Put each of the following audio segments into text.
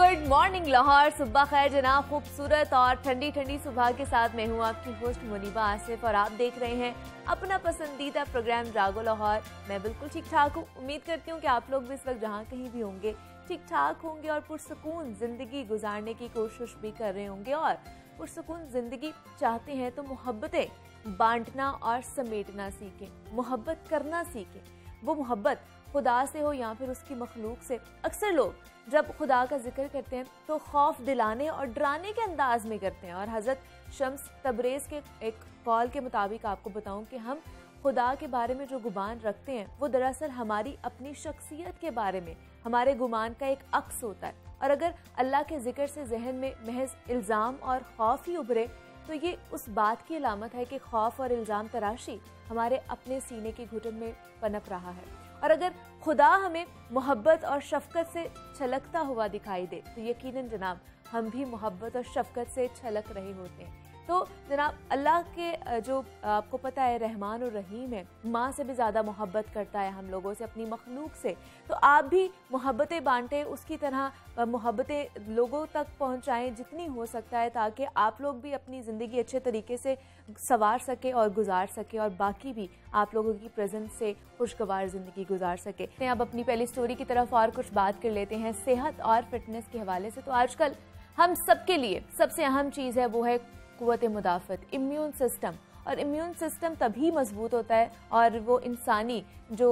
Good morning Lahore, सुबह खैर जनाब। खूबसूरत और ठंडी ठंडी सुबह के साथ मैं हूँ आपकी होस्ट मुनीबा आसिफ और आप देख रहे हैं अपना पसंदीदा प्रोग्राम जागो लाहौर। मैं बिल्कुल ठीक ठाक हूँ। उम्मीद करती हूँ कि आप लोग भी इस वक्त जहाँ कहीं भी होंगे ठीक ठाक होंगे और पुरसुकून जिंदगी गुजारने की कोशिश भी कर रहे होंगे। और पुरसुकून जिंदगी चाहते हैं तो मोहब्बतें बांटना और समेटना सीखें, मोहब्बत करना सीखें। वो मोहब्बत खुदा से हो या फिर उसकी मखलूक से। अक्सर लोग जब खुदा का जिक्र करते हैं तो खौफ दिलाने और डराने के अंदाज में करते हैं। और हज़रत शम्स तबरेज़ के एक कॉल के मुताबिक आपको बताऊं कि हम खुदा के बारे में जो गुमान रखते हैं वो दरअसल हमारी अपनी शख्सियत के बारे में हमारे गुमान का एक अक्स होता है। और अगर अल्लाह के जिक्र से जहन में महज इल्ज़ाम और खौफ ही उभरे तो ये उस बात की अलामत है कि खौफ और इल्ज़ाम तराशी हमारे अपने सीने की घुटन में पनप रहा है। और अगर खुदा हमें मोहब्बत और शफकत से छलकता हुआ दिखाई दे तो यकीनन जनाब हम भी मोहब्बत और शफकत से छलक रहे होते हैं। तो जनाब अल्लाह के जो आपको पता है रहमान और रहीम है, माँ से भी ज़्यादा मोहब्बत करता है हम लोगों से, अपनी मखलूक से। तो आप भी मोहब्बतें बांटें, उसकी तरह मोहब्बतें लोगों तक पहुँचाएँ जितनी हो सकता है, ताकि आप लोग भी अपनी ज़िंदगी अच्छे तरीके से संवार सके और गुजार सके और बाकी भी आप लोगों की प्रेजेंस से खुशगवार ज़िंदगी गुजार सके। अब अपनी पहली स्टोरी की तरफ और कुछ बात कर लेते हैं सेहत और फिटनेस के हवाले से। तो आजकल हम सबके लिए सबसे अहम चीज़ है वो है क़ुव्वत मुदाफ़त, इम्यून सिस्टम। और इम्यून सिस्टम तभी मजबूत होता है और वो इंसानी जो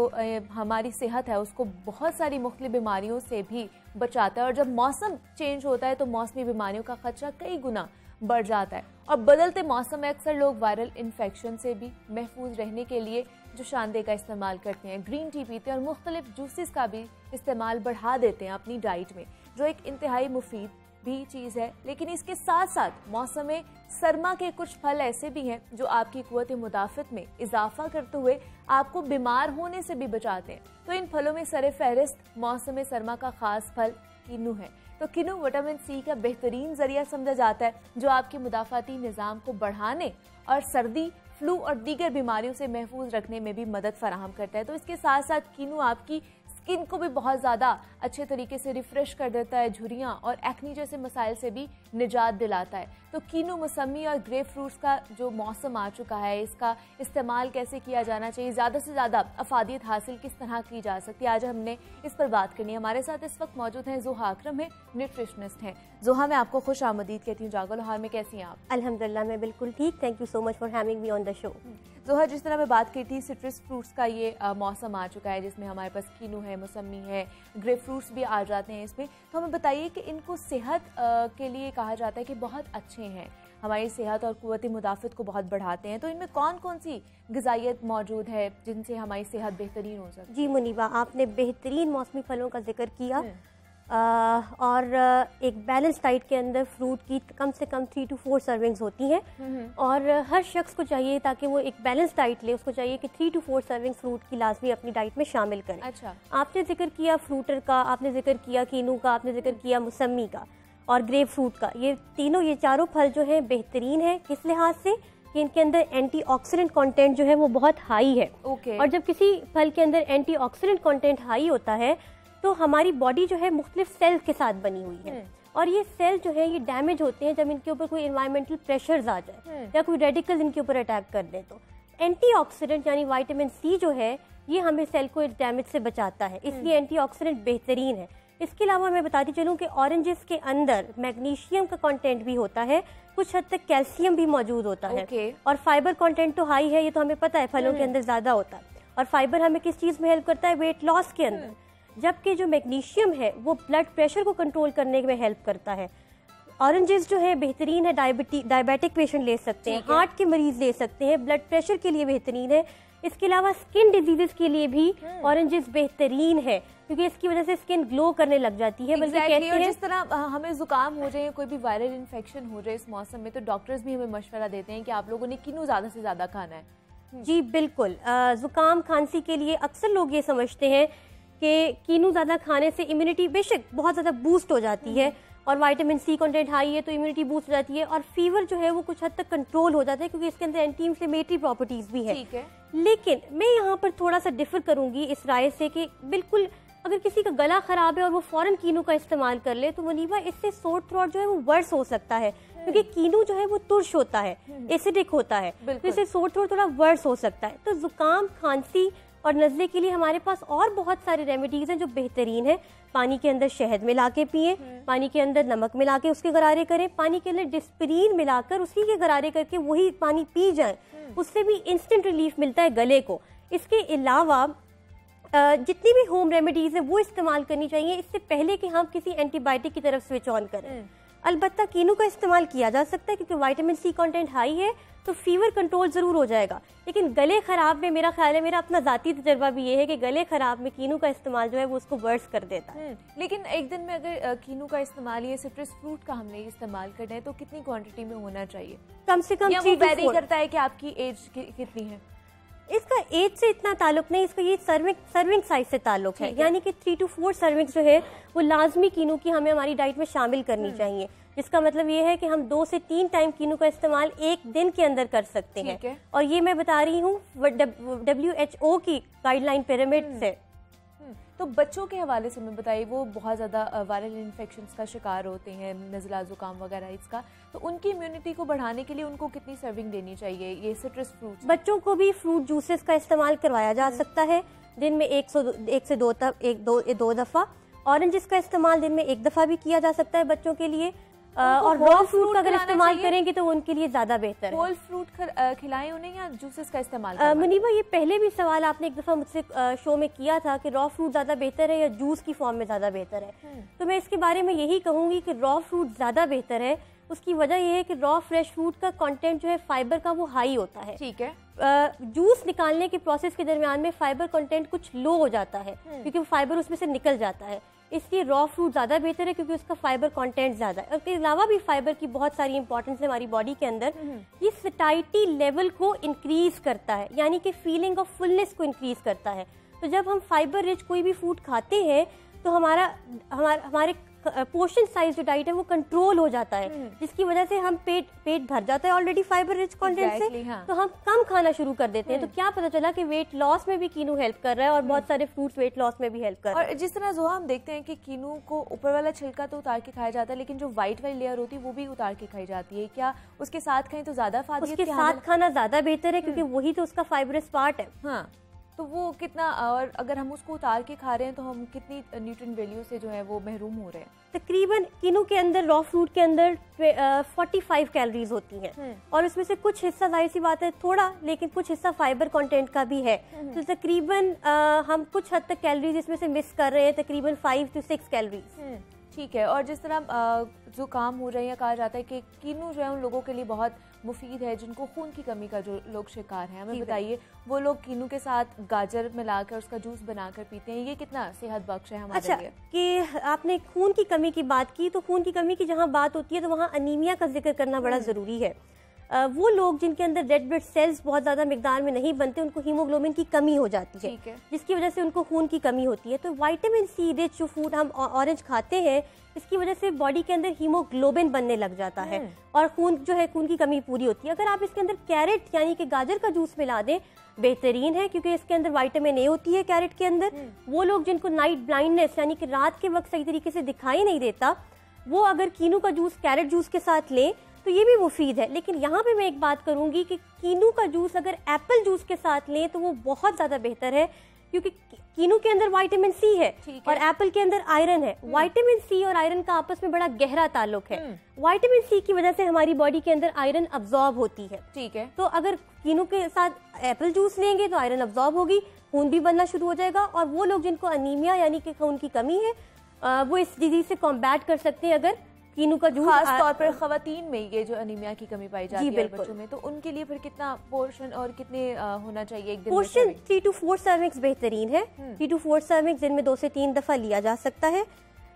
हमारी सेहत है उसको बहुत सारी मुख्तलिफ बीमारियों से भी बचाता है। और जब मौसम चेंज होता है तो मौसमी बीमारियों का खतरा कई गुना बढ़ जाता है। और बदलते मौसम में अक्सर लोग वायरल इन्फेक्शन से भी महफूज रहने के लिए जो शानदे का इस्तेमाल करते हैं, ग्रीन टी पीते हैं और मुख्तलिफ जूसेस का भी इस्तेमाल बढ़ा देते हैं अपनी डाइट में, जो एक इंतहाई मुफीद भी चीज़ है। लेकिन इसके साथ साथ मौसम सरमा के कुछ फल ऐसे भी हैं जो आपकी क़ुव्वत मुदाफ़त में इजाफा करते हुए आपको बीमार होने से भी बचाते हैं। तो इन फलों में सरे फहरिस्त मौसम सरमा का ख़ास फल किन्नू है। तो किन्नू विटामिन सी का बेहतरीन जरिया समझा जाता है जो आपके मुदाफ़ाती निज़ाम को बढ़ाने और सर्दी, फ्लू और दीगर बीमारियों से महफूज रखने में भी मदद फराहम करता है। तो इसके साथ साथ किन्नू आपकी स्किन को भी बहुत ज़्यादा अच्छे तरीके से रिफ्रेश कर देता है, झुर्रियाँ और एक्नी जैसे मसाइल से भी निजात दिलाता है। तो किन्नू, मौसमी और ग्रेप फ्रूट्स का जो मौसम आ चुका है, इसका इस्तेमाल कैसे किया जाना चाहिए, ज़्यादा से ज़्यादा अफादियत हासिल किस तरह की जा सकती है, आज हमने इस पर बात करनी है। हमारे साथ इस वक्त मौजूद हैं ज़ोहा अकरम है, न्यूट्रिशनिस्ट हैं। ज़ोहा, मैं आपको खुश आमदीद कहती हूँ जागो लाहौर में। कैसी हैं आप? अल्हम्दुलिल्लाह मैं बिल्कुल ठीक, thank you so much for having me on the show. Zoha, जिस तरह मैं बात की थी, सिट्रस फ्रूट्स का ये मौसम आ चुका है जिसमें हमारे पास किन्नू है, मौसमी है, ग्रेप फ्रूट्स भी आ जाते हैं इसमें। तो हमें बताइए कि इनको सेहत के लिए कहा जाता है कि बहुत अच्छे हैं, हमारी सेहत और क़ुव्वत मुदाफ़त को बहुत बढ़ाते हैं। तो इनमें कौन कौन सी ग़िज़ाइयत मौजूद है जिनसे हमारी सेहत बेहतरीन हो सकती है? जी मुनीबा, आपने बेहतरीन मौसमी फलों का जिक्र किया। और एक बैलेंस डाइट के अंदर फ्रूट की कम से कम 3 to 4 सर्विंग्स होती हैं। और हर शख्स को चाहिए ताकि वो एक बैलेंस डाइट ले, उसको चाहिए कि 3 to 4 सर्विंग्स फ्रूट की लाजमी अपनी डाइट में शामिल करें। अच्छा, आपने जिक्र किया फ्रूटर का, आपने जिक्र किया कीनू का, आपने जिक्र किया मौसमी का और ग्रेप फ्रूट का। ये चारों फल जो हैं बेहतरीन है। किस लिहाज से कि इनके अंदर एंटीऑक्सीडेंट कंटेंट जो है वो बहुत हाई है। और जब किसी फल के अंदर एंटीऑक्सीडेंट कंटेंट हाई होता है तो हमारी बॉडी जो है मुख्तलिफ सेल के साथ बनी हुई है और ये सेल जो है ये डैमेज होते हैं जब इनके ऊपर कोई एनवायरमेंटल प्रेशर्स आ जाए या कोई रेडिकल इनके ऊपर अटैक कर दे। तो एंटीऑक्सीडेंट यानी विटामिन सी जो है ये हमें सेल को इस डैमेज से बचाता है, इसलिए एंटीऑक्सीडेंट बेहतरीन है। इसके अलावा मैं बताती चलूँ कि ऑरेंजेस के अंदर मैग्नीशियम का कंटेंट भी होता है, कुछ हद तक कैल्शियम भी मौजूद होता है और फाइबर कंटेंट तो हाई है, ये तो हमें पता है फलों के अंदर ज़्यादा होता है। और फाइबर हमें किस चीज़ में हेल्प करता है? वेट लॉस के अंदर। जबकि जो मैग्नीशियम है वो ब्लड प्रेशर को कंट्रोल करने में हेल्प करता है। ऑरेंजेस जो है बेहतरीन है, डायबिटिक पेशेंट ले सकते हैं, हार्ट के मरीज ले सकते हैं, ब्लड प्रेशर के लिए बेहतरीन है। इसके अलावा स्किन डिजीजेस के लिए भी ऑरेंजेस बेहतरीन है क्योंकि इसकी वजह से स्किन ग्लो करने लग जाती है। बल्कि कहते हैं जिस तरह हमें जुकाम हो जाए, कोई भी वायरल इन्फेक्शन हो जाए इस मौसम में, तो डॉक्टर्स भी हमें मशवरा देते हैं कि आप लोगों ने किन्नू ज़्यादा से ज़्यादा खाना है। जी बिल्कुल, जुकाम खांसी के लिए अक्सर लोग ये समझते हैं कि कीनू ज़्यादा खाने से इम्यूनिटी बेशक बहुत ज़्यादा बूस्ट हो जाती है और विटामिन सी कंटेंट हाई है तो इम्यूनिटी बूस्ट हो जाती है और फीवर जो है वो कुछ हद तक कंट्रोल हो जाता है क्योंकि इसके अंदर एंटी इंफ्लेमेटरी प्रॉपर्टीज भी है। ठीक है, लेकिन मैं यहाँ पर थोड़ा सा डिफर करूंगी इस राय से कि बिल्कुल अगर किसी का गला खराब है और वो फौरन कीनू का इस्तेमाल कर ले तो मुनीबा इससे सोर थ्रोट जो है वो वर्स हो सकता है, क्योंकि कीनू जो है वो तुर्श होता है, एसिडिक होता है, तो इससे सोर थ्रोट थोड़ा वर्स हो सकता है। तो जुकाम, खांसी और नज़ले के लिए हमारे पास और बहुत सारे रेमेडीज हैं जो बेहतरीन है। पानी के अंदर शहद मिला के पिए, पानी के अंदर नमक मिला के उसके गरारे करें, पानी के अंदर डिस्परीन मिलाकर उसी के गरारे करके वही पानी पी जाएं, उससे भी इंस्टेंट रिलीफ मिलता है गले को। इसके अलावा जितनी भी होम रेमेडीज है वो इस्तेमाल करनी चाहिए इससे पहले कि हम किसी एंटीबायोटिक की तरफ स्विच ऑन करें। अलबत्ता कीनू का इस्तेमाल किया जा सकता है क्योंकि विटामिन सी कंटेंट हाई है, तो फीवर कंट्रोल जरूर हो जाएगा। लेकिन गले खराब में मेरा ख्याल है, मेरा अपना जाती तजर्बा भी ये है कि गले खराब में कीनू का इस्तेमाल जो है वो उसको वर्स कर देता है। लेकिन एक दिन में अगर कीनू का इस्तेमाल, ये सिट्रस फ्रूट का हमने इस्तेमाल करना है तो कितनी क्वांटिटी में होना चाहिए? कम से कम 3 to 4 करता है कि आपकी एज कितनी है? इसका एज से इतना ताल्लुक नहीं, इसका ये सर्विंग साइज से ताल्लुक है। यानी कि 3 to 4 सर्विंग जो है वो लाजमी कीनू की हमें हमारी डाइट में शामिल करनी चाहिए, जिसका मतलब ये है कि हम 2 से 3 टाइम कीनू का इस्तेमाल एक दिन के अंदर कर सकते हैं। और ये मैं बता रही हूँ WHO की गाइडलाइन पिरामिड से। तो बच्चों के हवाले से मैं बताइए, वो बहुत ज़्यादा वायरल इन्फेक्शंस का शिकार होते हैं, नज़ला जुकाम वगैरह इसका, तो उनकी इम्यूनिटी को बढ़ाने के लिए उनको कितनी सर्विंग देनी चाहिए ये सिट्रस फ्रूट्स? बच्चों को भी फ्रूट जूसेस का इस्तेमाल करवाया जा सकता है दिन में 1 से 2 दफ़ा। ऑरेंजेस का इस्तेमाल दिन में 1 दफ़ा भी किया जा सकता है बच्चों के लिए। और रॉ फ्रूट का अगर इस्तेमाल करेंगे तो उनके लिए ज्यादा बेहतर है। होल फ्रूट खिलाएं उन्हें या जूसेस का इस्तेमाल? मुनीबा, ये पहले भी सवाल आपने एक दफा मुझसे शो में किया था कि रॉ फ्रूट ज्यादा बेहतर है या जूस की फॉर्म में ज्यादा बेहतर है। तो मैं इसके बारे में यही कहूंगी कि रॉ फ्रूट ज्यादा बेहतर है। उसकी वजह यह है कि रॉ फ्रेश फ्रूट का कंटेंट जो है फाइबर का वो हाई होता है। ठीक है। जूस निकालने के प्रोसेस के दरमियान में फाइबर कंटेंट कुछ लो हो जाता है क्योंकि फाइबर उसमें से निकल जाता है, इसलिए रॉ फ्रूट ज़्यादा बेहतर है क्योंकि उसका फाइबर कंटेंट ज़्यादा है। उसके अलावा भी फाइबर की बहुत सारी इंपॉर्टेंस है हमारी बॉडी के अंदर। ये सटाइटी लेवल को इंक्रीज करता है, यानी कि फीलिंग ऑफ फुलनेस को इंक्रीज करता है। तो जब हम फाइबर रिच कोई भी फूड खाते हैं तो हमारे पोर्शन साइज जो डाइट है वो कंट्रोल हो जाता है, जिसकी वजह से हम पेट भर जाता है ऑलरेडी फाइबर रिच कंटेंट से। हाँ। तो हम कम खाना शुरू कर देते हैं। तो क्या पता चला कि वेट लॉस में भी कीनू हेल्प कर रहा है और बहुत सारे फ्रूट्स वेट लॉस में भी हेल्प कर रहे हैं। और जिस तरह जोहा हम देखते हैं कि कीनू को ऊपर वाला छिलका तो उतार के खाया जाता है, लेकिन जो व्हाइट वाली लेयर होती है वो भी उतार के खाई जाती है। क्या उसके साथ खाएं तो ज्यादा फायदा? उसके साथ खाना ज्यादा बेहतर है क्योंकि वही तो उसका फाइबरस पार्ट है। हाँ, तो वो कितना, और अगर हम उसको उतार के खा रहे हैं तो हम कितनी न्यूट्रिएंट वैल्यू से जो है वो महरूम हो रहे हैं? तकरीबन कीनू के अंदर, रॉ फ्रूट के अंदर 45 कैलोरीज होती हैं और उसमें से कुछ हिस्सा, जाहिर सी बात है थोड़ा, लेकिन कुछ हिस्सा फाइबर कंटेंट का भी है। तो तकरीबन हम कुछ हद तक कैलोरीज इसमें से मिस कर रहे हैं, तकरीबन 5 to 6 कैलोरीज। ठीक है। और जिस तरह जो काम हो रहे हैं, कहा जाता है कि कीनू जो है उन लोगों के लिए बहुत मुफीद है जिनको खून की कमी का जो लोग शिकार हैं। हमें बताइए, वो लोग कीनू के साथ गाजर मिलाकर उसका जूस बनाकर पीते हैं, ये कितना सेहत बख्श है हमारे लिए? कि आपने खून की कमी की बात की, तो खून की कमी की जहाँ बात होती है तो वहाँ अनीमिया का जिक्र करना बड़ा ज़रूरी है। वो लोग जिनके अंदर रेड ब्लड सेल्स बहुत ज़्यादा मिकदार में नहीं बनते, उनको हीमोग्लोबिन की कमी हो जाती है, जिसकी वजह से उनको खून की कमी होती है। तो विटामिन सी रिच जो फूड हम ऑरेंज खाते हैं, इसकी वजह से बॉडी के अंदर हीमोग्लोबिन बनने लग जाता है और खून जो है, खून की कमी पूरी होती है। अगर आप इसके अंदर कैरेट यानी कि गाजर का जूस मिला दें, बेहतरीन है क्योंकि इसके अंदर विटामिन ए होती है कैरेट के अंदर। वो लोग जिनको नाइट ब्लाइंडनेस यानी कि रात के वक्त सही तरीके से दिखाई नहीं देता, वो अगर कीनू का जूस कैरेट जूस के साथ लें तो ये भी मुफीद है। लेकिन यहाँ पे मैं एक बात करूंगी कि कीनू का जूस अगर एप्पल जूस के साथ लें तो वो बहुत ज़्यादा बेहतर है क्योंकि कीनू के अंदर विटामिन सी है और एप्पल के अंदर आयरन है। विटामिन सी और आयरन का आपस में बड़ा गहरा ताल्लुक है। विटामिन सी की वजह से हमारी बॉडी के अंदर आयरन अब्जॉर्ब होती है। ठीक है। तो अगर कीनू के साथ एप्पल जूस लेंगे तो आयरन अब्जॉर्ब होगी, खून भी बनना शुरू हो जाएगा और वो लोग जिनको अनीमिया यानी कि खून की कमी है वो इस डिजीज से कॉम्बैट कर सकते हैं अगर कीनू का जूस। खास तौर पर खवातीन में ये जो अनीमिया की कमी पाई जाती है बच्चों में, तो उनके लिए फिर कितना पोर्शन और कितने होना चाहिए एक दिन में? पोर्शन 3 to 4 सर्विंग्स बेहतरीन है। 3 to 4 सर्विंग्स दिन में 2 से 3 दफा लिया जा सकता है।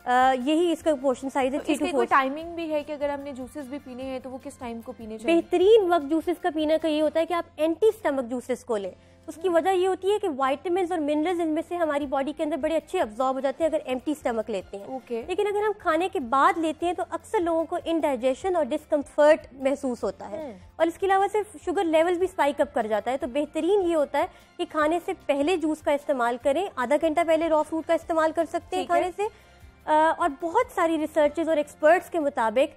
यही इसका पोर्शन साइज है। तो इसकी कोई टाइमिंग भी है कि अगर हमने जूसेस भी पीने हैं तो वो किस टाइम को पीने चाहिए? बेहतरीन वक्त जूसेस का पीने का ये होता है कि आप एंटी स्टमक जूसेस को लें। उसकी वजह ये होती है कि विटामिन्स और मिनरल्स इनमें से हमारी बॉडी के अंदर बड़े अच्छे अब्जॉर्ब हो जाते हैं अगर एम्प्टी स्टमक लेते हैं। लेकिन अगर हम खाने के बाद लेते हैं तो अक्सर लोगों को इनडाइजेशन और डिस्कम्फर्ट महसूस होता है और इसके अलावा सिर्फ शुगर लेवल भी स्पाइक अप कर जाता है। तो बेहतरीन ये होता है कि खाने से पहले जूस का इस्तेमाल करें, आधा घंटा पहले रॉ फ्रूट का इस्तेमाल कर सकते हैं खाने से। और बहुत सारी रिसर्चेज और एक्सपर्ट्स के मुताबिक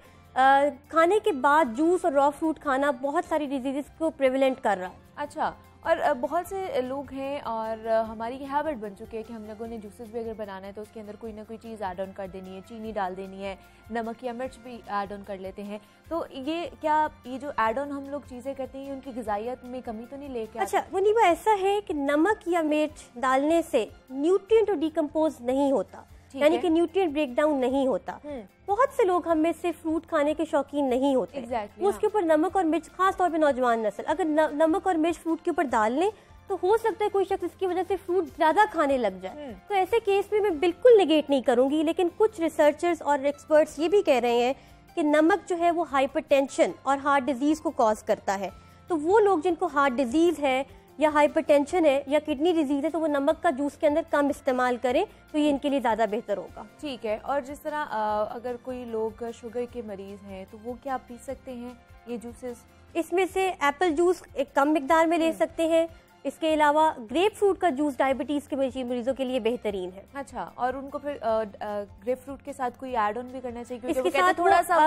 खाने के बाद जूस और रॉ फ्रूट खाना बहुत सारी डिजीजेस को प्रिवेलेंट कर रहा है। अच्छा, और बहुत से लोग हैं और हमारी हैबिट बन चुकी है कि हम लोगों ने जूसेस भी अगर बनाना है तो उसके अंदर कोई ना कोई चीज़ ऐड ऑन कर देनी है, चीनी डाल देनी है, नमक या मिर्च भी ऐड ऑन कर लेते हैं। तो ये जो ऐड ऑन हम लोग चीज़ें करते हैं उनकी ग़िज़ाइयत में कमी तो नहीं लेके? अच्छा मुनीबा, ऐसा है कि नमक या मिर्च डालने से न्यूट्रिएंट डिकम्पोज नहीं होता, यानी कि न्यूट्रिएंट ब्रेकडाउन नहीं होता। बहुत से लोग हम में से फ्रूट खाने के शौकीन नहीं होते। वो उसके ऊपर नमक और मिर्च, खास तौर पे नौजवान नस्ल, अगर नमक और मिर्च फ्रूट के ऊपर डाल लें तो हो सकता है कोई शख्स इसकी वजह से फ्रूट ज्यादा खाने लग जाए। तो ऐसे केस में मैं बिल्कुल निगेट नहीं करूंगी, लेकिन कुछ रिसर्चर्स और एक्सपर्ट्स ये भी कह रहे हैं कि नमक जो है वो हाइपरटेंशन और हार्ट डिजीज को कॉज करता है। तो वो लोग जिनको हार्ट डिजीज है या हाइपरटेंशन है या किडनी डिजीज है तो वो नमक का जूस के अंदर कम इस्तेमाल करें तो ये इनके लिए ज़्यादा बेहतर होगा। ठीक है। और जिस तरह अगर कोई लोग शुगर के मरीज हैं तो वो क्या पी सकते हैं ये जूसेस? इसमें से एप्पल जूस एक कम मिकदार में ले सकते हैं। इसके अलावा ग्रेप फ्रूट का जूस डायबिटीज के मरीजों के लिए बेहतरीन है। अच्छा, और उनको फिर ग्रेप फ्रूट के साथ कोई ऐड ऑन भी करना चाहिए क्योंकि इसके साथ थोड़ा सा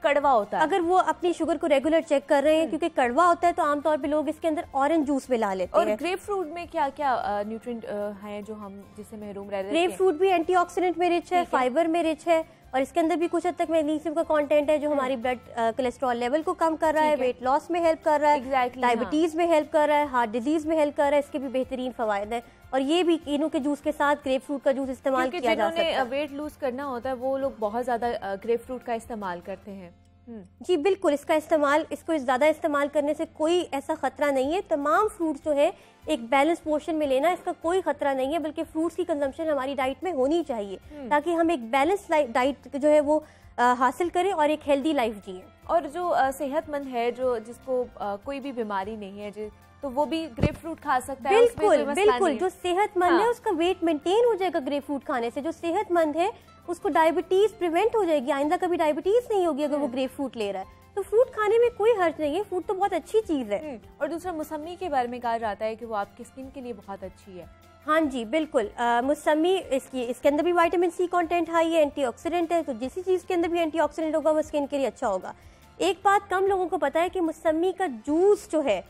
कड़वा होता है। अगर वो अपनी शुगर को रेगुलर चेक कर रहे हैं क्योंकि कड़वा होता है तो आमतौर पे लोग इसके अंदर ऑरेंज जूस मिला लेते हैं। और ग्रेप फ्रूट में क्या क्या न्यूट्रिएंट हैं जो हम जिससे महरूम रह रहे हैं? ग्रेप फ्रूट भी एंटीऑक्सीडेंट में रिच है, फाइबर में रिच है और इसके अंदर भी कुछ हद तक मैग्नीशियम का कंटेंट है जो हमारी ब्लड कोलेस्ट्रॉल लेवल को कम कर रहा है, वेट लॉस में हेल्प कर रहा है, डायबिटीज में हेल्प कर रहा है, हार्ट डिजीज में हेल्प कर रहा है। इसके भी बेहतरीन फवायद है और ये भी इनों के जूस के साथ ग्रेप फ्रूट का जूस इस्तेमाल किया जा सकता है। वेट लूज करना होता है वो लोग बहुत ज्यादा ग्रेप फ्रूट का इस्तेमाल करते हैं। जी बिल्कुल, इसको ज्यादा इस्तेमाल करने से कोई ऐसा खतरा नहीं है। तमाम फ्रूट्स जो है एक बैलेंस पोर्शन में लेना, इसका कोई खतरा नहीं है, बल्कि फ्रूट्स की कंजम्पशन हमारी डाइट में होनी चाहिए ताकि हम एक बैलेंस डाइट जो है वो हासिल करें और एक हेल्दी लाइफ जिए। और जो सेहतमंद है, जो जिसको कोई भी बीमारी नहीं है तो वो भी ग्रेप फ्रूट खा सकता है। बिल्कुल बिल्कुल, जो सेहतमंद है उसका वेट मेंटेन हो जाएगा ग्रेप फ्रूट खाने से। जो सेहतमंद है उसको डायबिटीज प्रिवेंट हो जाएगी, आइंदा कभी डायबिटीज नहीं होगी अगर वो ग्रेप फ्रूट ले रहा है। तो फ्रूट खाने में कोई हर्ज नहीं है, फ्रूट तो बहुत अच्छी चीज है। और दूसरा मौसमी के बारे में कहा जाता है कि वो आपकी स्किन के लिए बहुत अच्छी है। हाँ जी बिल्कुल, मौसमी इसके अंदर भी विटामिन सी कंटेंट हाई है, एंटीऑक्सीडेंट है, तो जिस चीज के अंदर भी एंटीऑक्सीडेंट होगा वो स्किन के लिए अच्छा होगा। एक बात कम लोगों को पता है कि मौसमी का जूस जो है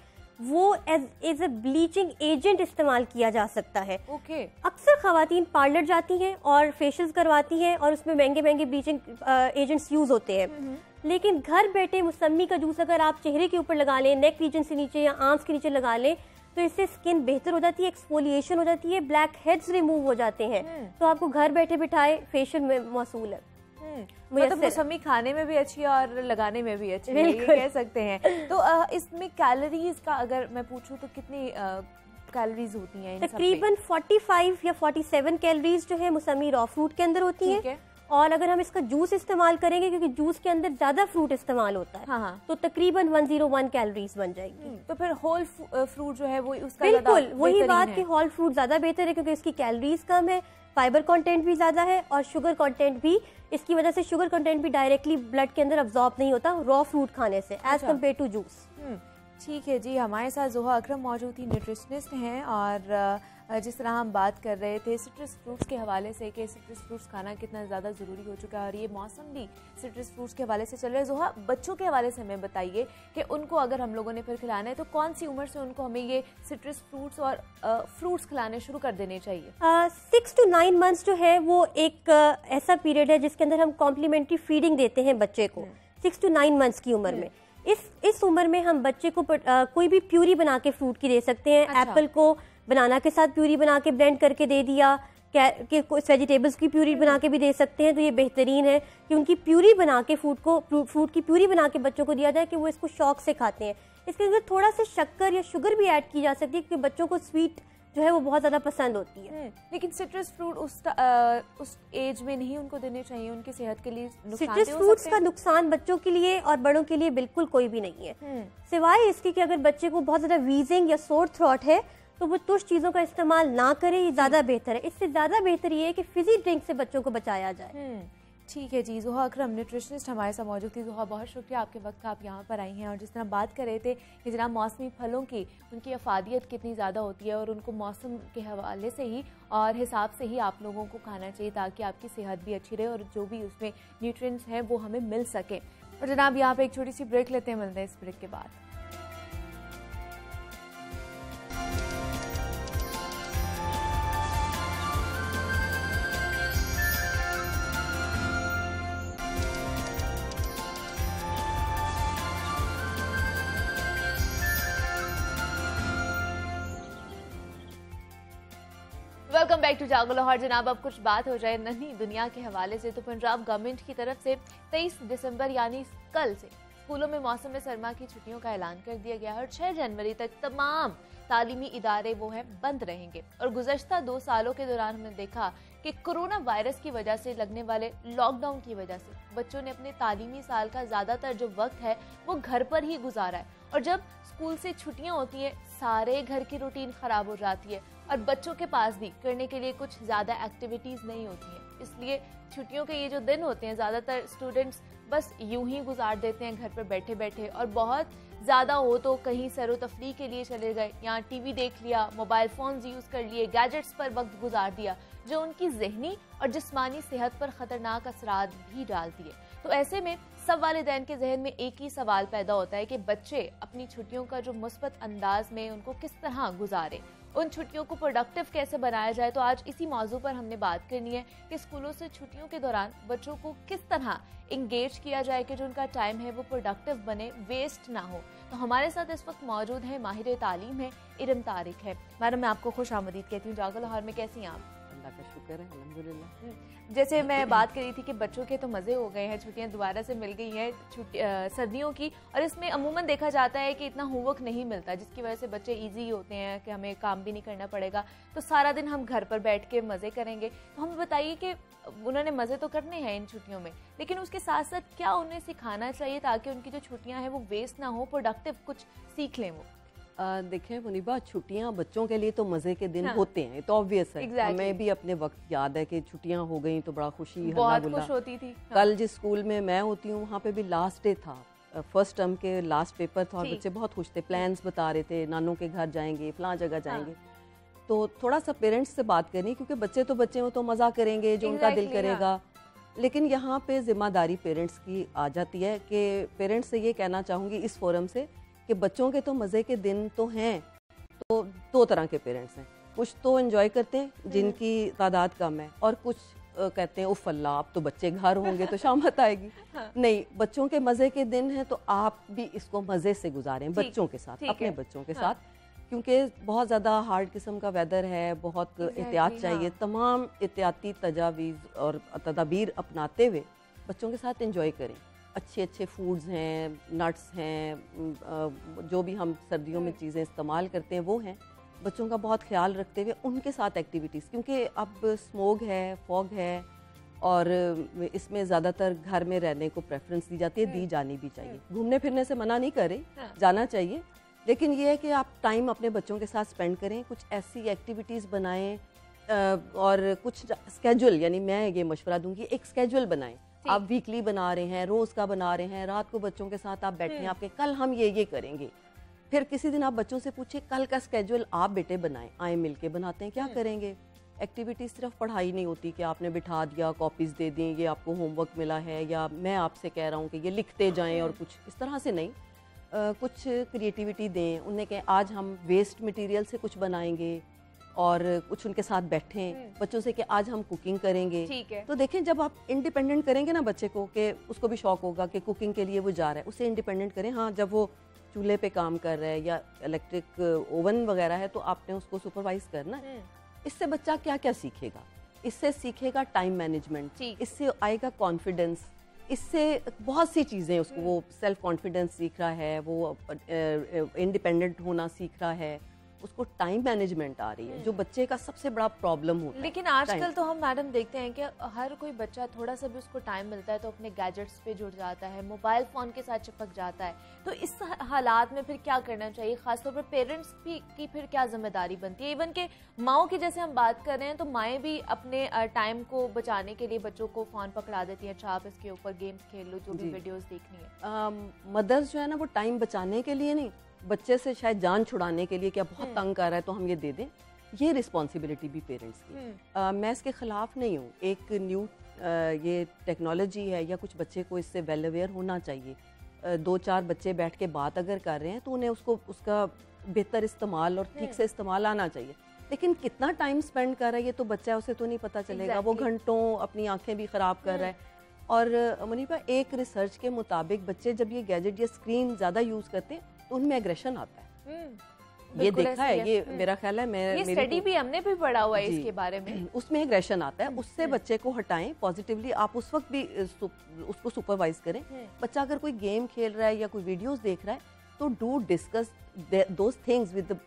वो एज ए ब्लीचिंग एजेंट इस्तेमाल किया जा सकता है। अक्सर खवातीन पार्लर जाती हैं और फेशियल्स करवाती हैं और उसमें महंगे महंगे ब्लीचिंग एजेंट्स यूज होते हैं, लेकिन घर बैठे मौसमी का जूस अगर आप चेहरे के ऊपर लगा लें, नेक रीजन से नीचे या आर्म्स के नीचे लगा लें तो इससे स्किन बेहतर हो जाती है, एक्सफोलिएशन हो जाती है, ब्लैक हेड्स रिमूव हो जाते हैं। तो आपको घर बैठे बिठाए फेशियल में मौसूल है। मतलब मौसमी खाने में भी अच्छी है और लगाने में भी अच्छी है, ये कह सकते हैं। तो इसमें कैलोरीज का अगर मैं पूछूं तो कितनी कैलोरीज होती हैं? तकरीबन 45 या 47 कैलोरीज जो है मौसमी रॉ फ्रूट के अंदर होती है। और अगर हम इसका जूस इस्तेमाल करेंगे क्योंकि जूस के अंदर ज्यादा फ्रूट इस्तेमाल होता है, तो तकरीबन 101 कैलोरीज बन जाएगी। तो फिर होल फ्रूट जो है वो उसका बिल्कुल वही बात कि होल फ्रूट ज्यादा बेहतर है क्योंकि इसकी कैलोरीज कम है, फाइबर कंटेंट भी ज्यादा है और शुगर कंटेंट भी, इसकी वजह से शुगर कंटेंट भी डायरेक्टली ब्लड के अंदर अब्सॉर्ब नहीं होता रॉ फ्रूट खाने से एज कम्पेयर टू जूस। ठीक है जी, हमारे साथ जोहा अकरम मौजूद थी, न्यूट्रिशनिस्ट हैं। और जिस तरह हम बात कर रहे थे सिट्रस फ्रूट्स के हवाले से कि सिट्रस फ्रूट्स खाना कितना ज़्यादा ज़रूरी हो चुका है और ये मौसम भी सिट्रस फ्रूट्स के हवाले से चल रहा है। जोहा, बच्चों के हवाले से हमें बताइए कि उनको अगर हम लोगों ने फिर खिलाना है तो कौन सी उम्र से उनको हमें ये सिट्रस फ्रूट्स और फ्रूट्स खिलाने शुरू कर देने चाहिए? 6 to 9 मंथ्स जो है वो एक ऐसा पीरियड है जिसके अंदर हम कॉम्प्लीमेंट्री फीडिंग देते हैं बच्चे को 6 to 9 मंथ्स की उम्र में। इस उम्र में हम बच्चे को कोई भी प्यूरी बना के फ्रूट की दे सकते हैं। अच्छा। एप्पल को बनाना के साथ प्यूरी बना के ब्लेंड करके दे दिया, वेजिटेबल्स की प्यूरी बना के भी दे सकते हैं। तो ये बेहतरीन है कि उनकी प्यूरी बना के फ्रूट की प्यूरी बना के बच्चों को दिया जाए कि वो इसको शौक से खाते हैं। इसके अंदर थोड़ा सा शक्कर या शुगर भी ऐड की जा सकती है क्योंकि बच्चों को स्वीट जो है वो बहुत ज़्यादा पसंद होती है। लेकिन सिट्रस फ्रूट उस एज में नहीं उनको देने चाहिए, उनकी सेहत के लिए सिट्रस फ्रूट्स का नुकसान बच्चों के लिए और बड़ों के लिए बिल्कुल कोई भी नहीं है, सिवाय इसके कि अगर बच्चे को बहुत ज़्यादा वीजिंग या सोर थ्रॉट है तो वो तुष चीज़ों का इस्तेमाल ना करे, ये ज़्यादा बेहतर है। इससे ज़्यादा बेहतर ये है कि फिजी ड्रिंक से बच्चों को बचाया जाए। ठीक है जी। ज़ुहा अकरम न्यूट्रिशनिस्ट हमारे साथ मौजूद थी। ज़ुहा, बहुत शुक्रिया आपके वक्त का, आप यहाँ पर आई हैं और जिस तरह बात कर रहे थे कि जनाब मौसमी फलों की उनकी अफादियत कितनी ज़्यादा होती है और उनको मौसम के हवाले से ही और हिसाब से ही आप लोगों को खाना चाहिए ताकि आपकी सेहत भी अच्छी रहे और जो भी उसमें न्यूट्रिएंट्स हैं वो हमें मिल सके। और जनाब यहाँ पर एक छोटी सी ब्रेक लेते हैं, मिलते हैं इस ब्रेक के बाद। वेलकम बैक टू जागो लाहौर। जनाब, अब कुछ बात हो जाए नन्ही दुनिया के हवाले से, तो पंजाब गवर्नमेंट की तरफ से 23 दिसंबर यानी कल से स्कूलों में मौसम सरमा की छुट्टियों का ऐलान कर दिया गया है और 6 जनवरी तक तमाम तालीमी इदारे वो हैं बंद रहेंगे। और गुज़श्ता 2 सालों के दौरान हमने देखा कि कोरोना वायरस की वजह से लगने वाले लॉकडाउन की वजह से बच्चों ने अपने तालीमी साल का ज़्यादातर जो वक्त है वो घर पर ही गुजारा है। और जब स्कूल से छुट्टियां होती हैं सारे घर की रूटीन ख़राब हो जाती है और बच्चों के पास भी करने के लिए कुछ ज़्यादा एक्टिविटीज़ नहीं होती हैं। इसलिए छुट्टियों के ये जो दिन होते हैं ज़्यादातर स्टूडेंट्स बस यूं ही गुजार देते हैं घर पर बैठे बैठे, और बहुत ज़्यादा हो तो कहीं सैरो तफरी के लिए चले गए या टीवी देख लिया, मोबाइल फ़ोन्स यूज़ कर लिए, गैजेट्स पर वक्त गुजार दिया, जो उनकी जहनी और जिस्मानी सेहत पर ख़तरनाक असरात भी डालती है। तो ऐसे में सब वालिदैन के जहन में एक ही सवाल पैदा होता है कि बच्चे अपनी छुट्टियों का जो मुस्बत अंदाज में उनको किस तरह गुजारें, उन छुट्टियों को प्रोडक्टिव कैसे बनाया जाए। तो आज इसी मौजू पर हमने बात करनी है कि स्कूलों से छुट्टियों के दौरान बच्चों को किस तरह इंगेज किया जाए कि जो उनका टाइम है वो प्रोडक्टिव बने, वेस्ट ना हो। तो हमारे साथ इस वक्त मौजूद है माहिर तालीम है इरम तारिक है। मैडम, मैं आपको खुश आमदीद कहती हूँ जागो लाहौर में। कैसी हैं आप? अल्लाह का शुक्र है, अल्हम्दुलिल्लाह। जैसे मैं बात कर रही थी कि बच्चों के तो मज़े हो गए हैं, छुट्टियां दोबारा से मिल गई हैं सर्दियों की, और इसमें अमूमन देखा जाता है कि इतना होमवर्क नहीं मिलता जिसकी वजह से बच्चे इजी होते हैं कि हमें काम भी नहीं करना पड़ेगा, तो सारा दिन हम घर पर बैठ के मज़े करेंगे। तो हमें बताइए कि उन्होंने मज़े तो करने हैं इन छुट्टियों में, लेकिन उसके साथ साथ क्या उन्हें सिखाना चाहिए ताकि उनकी जो छुट्टियाँ हैं वो वेस्ट ना हो, प्रोडक्टिव कुछ सीख लें वो। देखें मुनीबा, छुट्टियां बच्चों के लिए तो मज़े के दिन होते हैं, तो ऑब्वियस है। हमें भी अपने वक्त याद है कि छुट्टियां हो गई तो बड़ा खुशी बहुत खुश होती थी। कल जिस स्कूल में मैं होती हूँ वहाँ पे भी लास्ट डे था, फर्स्ट टर्म के लास्ट पेपर था और बच्चे बहुत खुश थे, प्लान्स बता रहे थे, नानों के घर जाएंगे, फलां जगह जाएंगे। तो थोड़ा सा पेरेंट्स से बात करनी, क्योंकि बच्चे तो बच्चे हो तो मज़ा करेंगे जो उनका दिल करेगा। लेकिन यहाँ पे जिम्मेदारी पेरेंट्स की आ जाती है कि पेरेंट्स से ये कहना चाहूँगी इस फोरम से कि बच्चों के तो मज़े के दिन तो हैं, तो 2 तरह के पेरेंट्स हैं। कुछ तो एंजॉय करते हैं जिनकी तादाद कम है, और कुछ कहते हैं उफ अल्लाह अब तो बच्चे घर होंगे तो शामत आएगी। नहीं, बच्चों के मज़े के दिन हैं तो आप भी इसको मज़े से गुजारें बच्चों के साथ, अपने बच्चों के साथ, क्योंकि बहुत ज़्यादा हार्ड किस्म का वेदर है, बहुत एहतियात चाहिए। तमाम एहतियाती तजावीज़ और तदाबीर अपनाते हुए बच्चों के साथ एंजॉय करें। अच्छे अच्छे फूड्स हैं, नट्स हैं, जो भी हम सर्दियों में चीज़ें इस्तेमाल करते हैं वो हैं। बच्चों का बहुत ख्याल रखते हुए उनके साथ एक्टिविटीज़, क्योंकि अब स्मोग है, फॉग है, और इसमें ज़्यादातर घर में रहने को प्रेफरेंस दी जाती है, दी जानी भी चाहिए। घूमने फिरने से मना नहीं कर रही, जाना चाहिए, लेकिन ये है कि आप टाइम अपने बच्चों के साथ स्पेंड करें, कुछ ऐसी एक्टिविटीज़ बनाएं और कुछ स्केड्यूल, यानी मैं ये मशवरा दूंगी, एक स्केड्यूल बनाएं। आप वीकली बना रहे हैं, रोज़ का बना रहे हैं, रात को बच्चों के साथ आप बैठे हैं, आपके कल हम ये करेंगे। फिर किसी दिन आप बच्चों से पूछे कल का स्केड्यूल आप बेटे बनाएं, आए मिलके बनाते हैं, क्या करेंगे। एक्टिविटी सिर्फ पढ़ाई नहीं होती कि आपने बिठा दिया, कॉपीज़ दे दी, ये आपको होमवर्क मिला है, या मैं आपसे कह रहा हूँ कि ये लिखते जाएं, और कुछ इस तरह से नहीं। कुछ क्रिएटिविटी दें, उन्हें कहें आज हम वेस्ट मटेरियल से कुछ बनाएंगे, और कुछ उनके साथ बैठें बच्चों से कि आज हम कुकिंग करेंगे। तो देखें, जब आप इंडिपेंडेंट करेंगे ना बच्चे को, कि उसको भी शौक होगा कि कुकिंग के लिए वो जा रहा है, उसे इंडिपेंडेंट करें। हाँ, जब वो चूल्हे पे काम कर रहा है या इलेक्ट्रिक ओवन वगैरह है तो आपने उसको सुपरवाइज करना है। इससे बच्चा क्या क्या सीखेगा? इससे सीखेगा टाइम मैनेजमेंट, इससे आएगा कॉन्फिडेंस, इससे बहुत सी चीज़ें उसको, वो सेल्फ कॉन्फिडेंस सीख रहा है, वो इंडिपेंडेंट होना सीख रहा है, उसको टाइम मैनेजमेंट आ रही है, जो बच्चे का सबसे बड़ा प्रॉब्लम होता है। लेकिन आजकल तो हम मैडम देखते हैं कि हर कोई बच्चा थोड़ा सा भी उसको टाइम मिलता है तो अपने गैजेट्स पे जुड़ जाता है, मोबाइल फ़ोन के साथ चिपक जाता है। तो इस हालात में फिर क्या करना चाहिए, खासतौर पर पेरेंट्स भी की फिर क्या जिम्मेदारी बनती है? इवन के माओ की जैसे हम बात कर रहे हैं तो माएँ भी अपने टाइम को बचाने के लिए बच्चों को फ़ोन पकड़ा देती हैं, अच्छा आप इसके ऊपर गेम्स खेल लो, जो भी वीडियोज़ देखनी है। मदर्स जो है ना वो टाइम बचाने के लिए नहीं, बच्चे से शायद जान छुड़ाने के लिए, क्या बहुत तंग कर रहा है तो हम ये दे दें, ये रिस्पॉन्सिबिलिटी भी पेरेंट्स की। मैं इसके खिलाफ नहीं हूँ, एक न्यू ये टेक्नोलॉजी है या कुछ बच्चे को इससे वेल अवेयर होना चाहिए। 2-4 बच्चे बैठ के बात अगर कर रहे हैं तो उन्हें उसका बेहतर इस्तेमाल और ठीक से इस्तेमाल आना चाहिए। लेकिन कितना टाइम स्पेंड कर रहा है ये तो बच्चा है, उसे तो नहीं पता चलेगा। वो घंटों अपनी आंखें भी ख़राब कर रहा है। और मुनीबा, एक रिसर्च के मुताबिक बच्चे जब ये गैजेट या स्क्रीन ज़्यादा यूज़ करते हैं तो उनमें एग्रेशन आता है। ये देखा है, ये मेरा ख्याल है, ये स्टडी भी हमने भी पढ़ा हुआ है इसके बारे में। उसमें एग्रेशन आता है, उससे बच्चे को हटाएं पॉजिटिवली। आप उस वक्त भी उसको सुपरवाइज करें। बच्चा अगर कोई गेम खेल रहा है या कोई वीडियोस देख रहा है तो do discuss those things with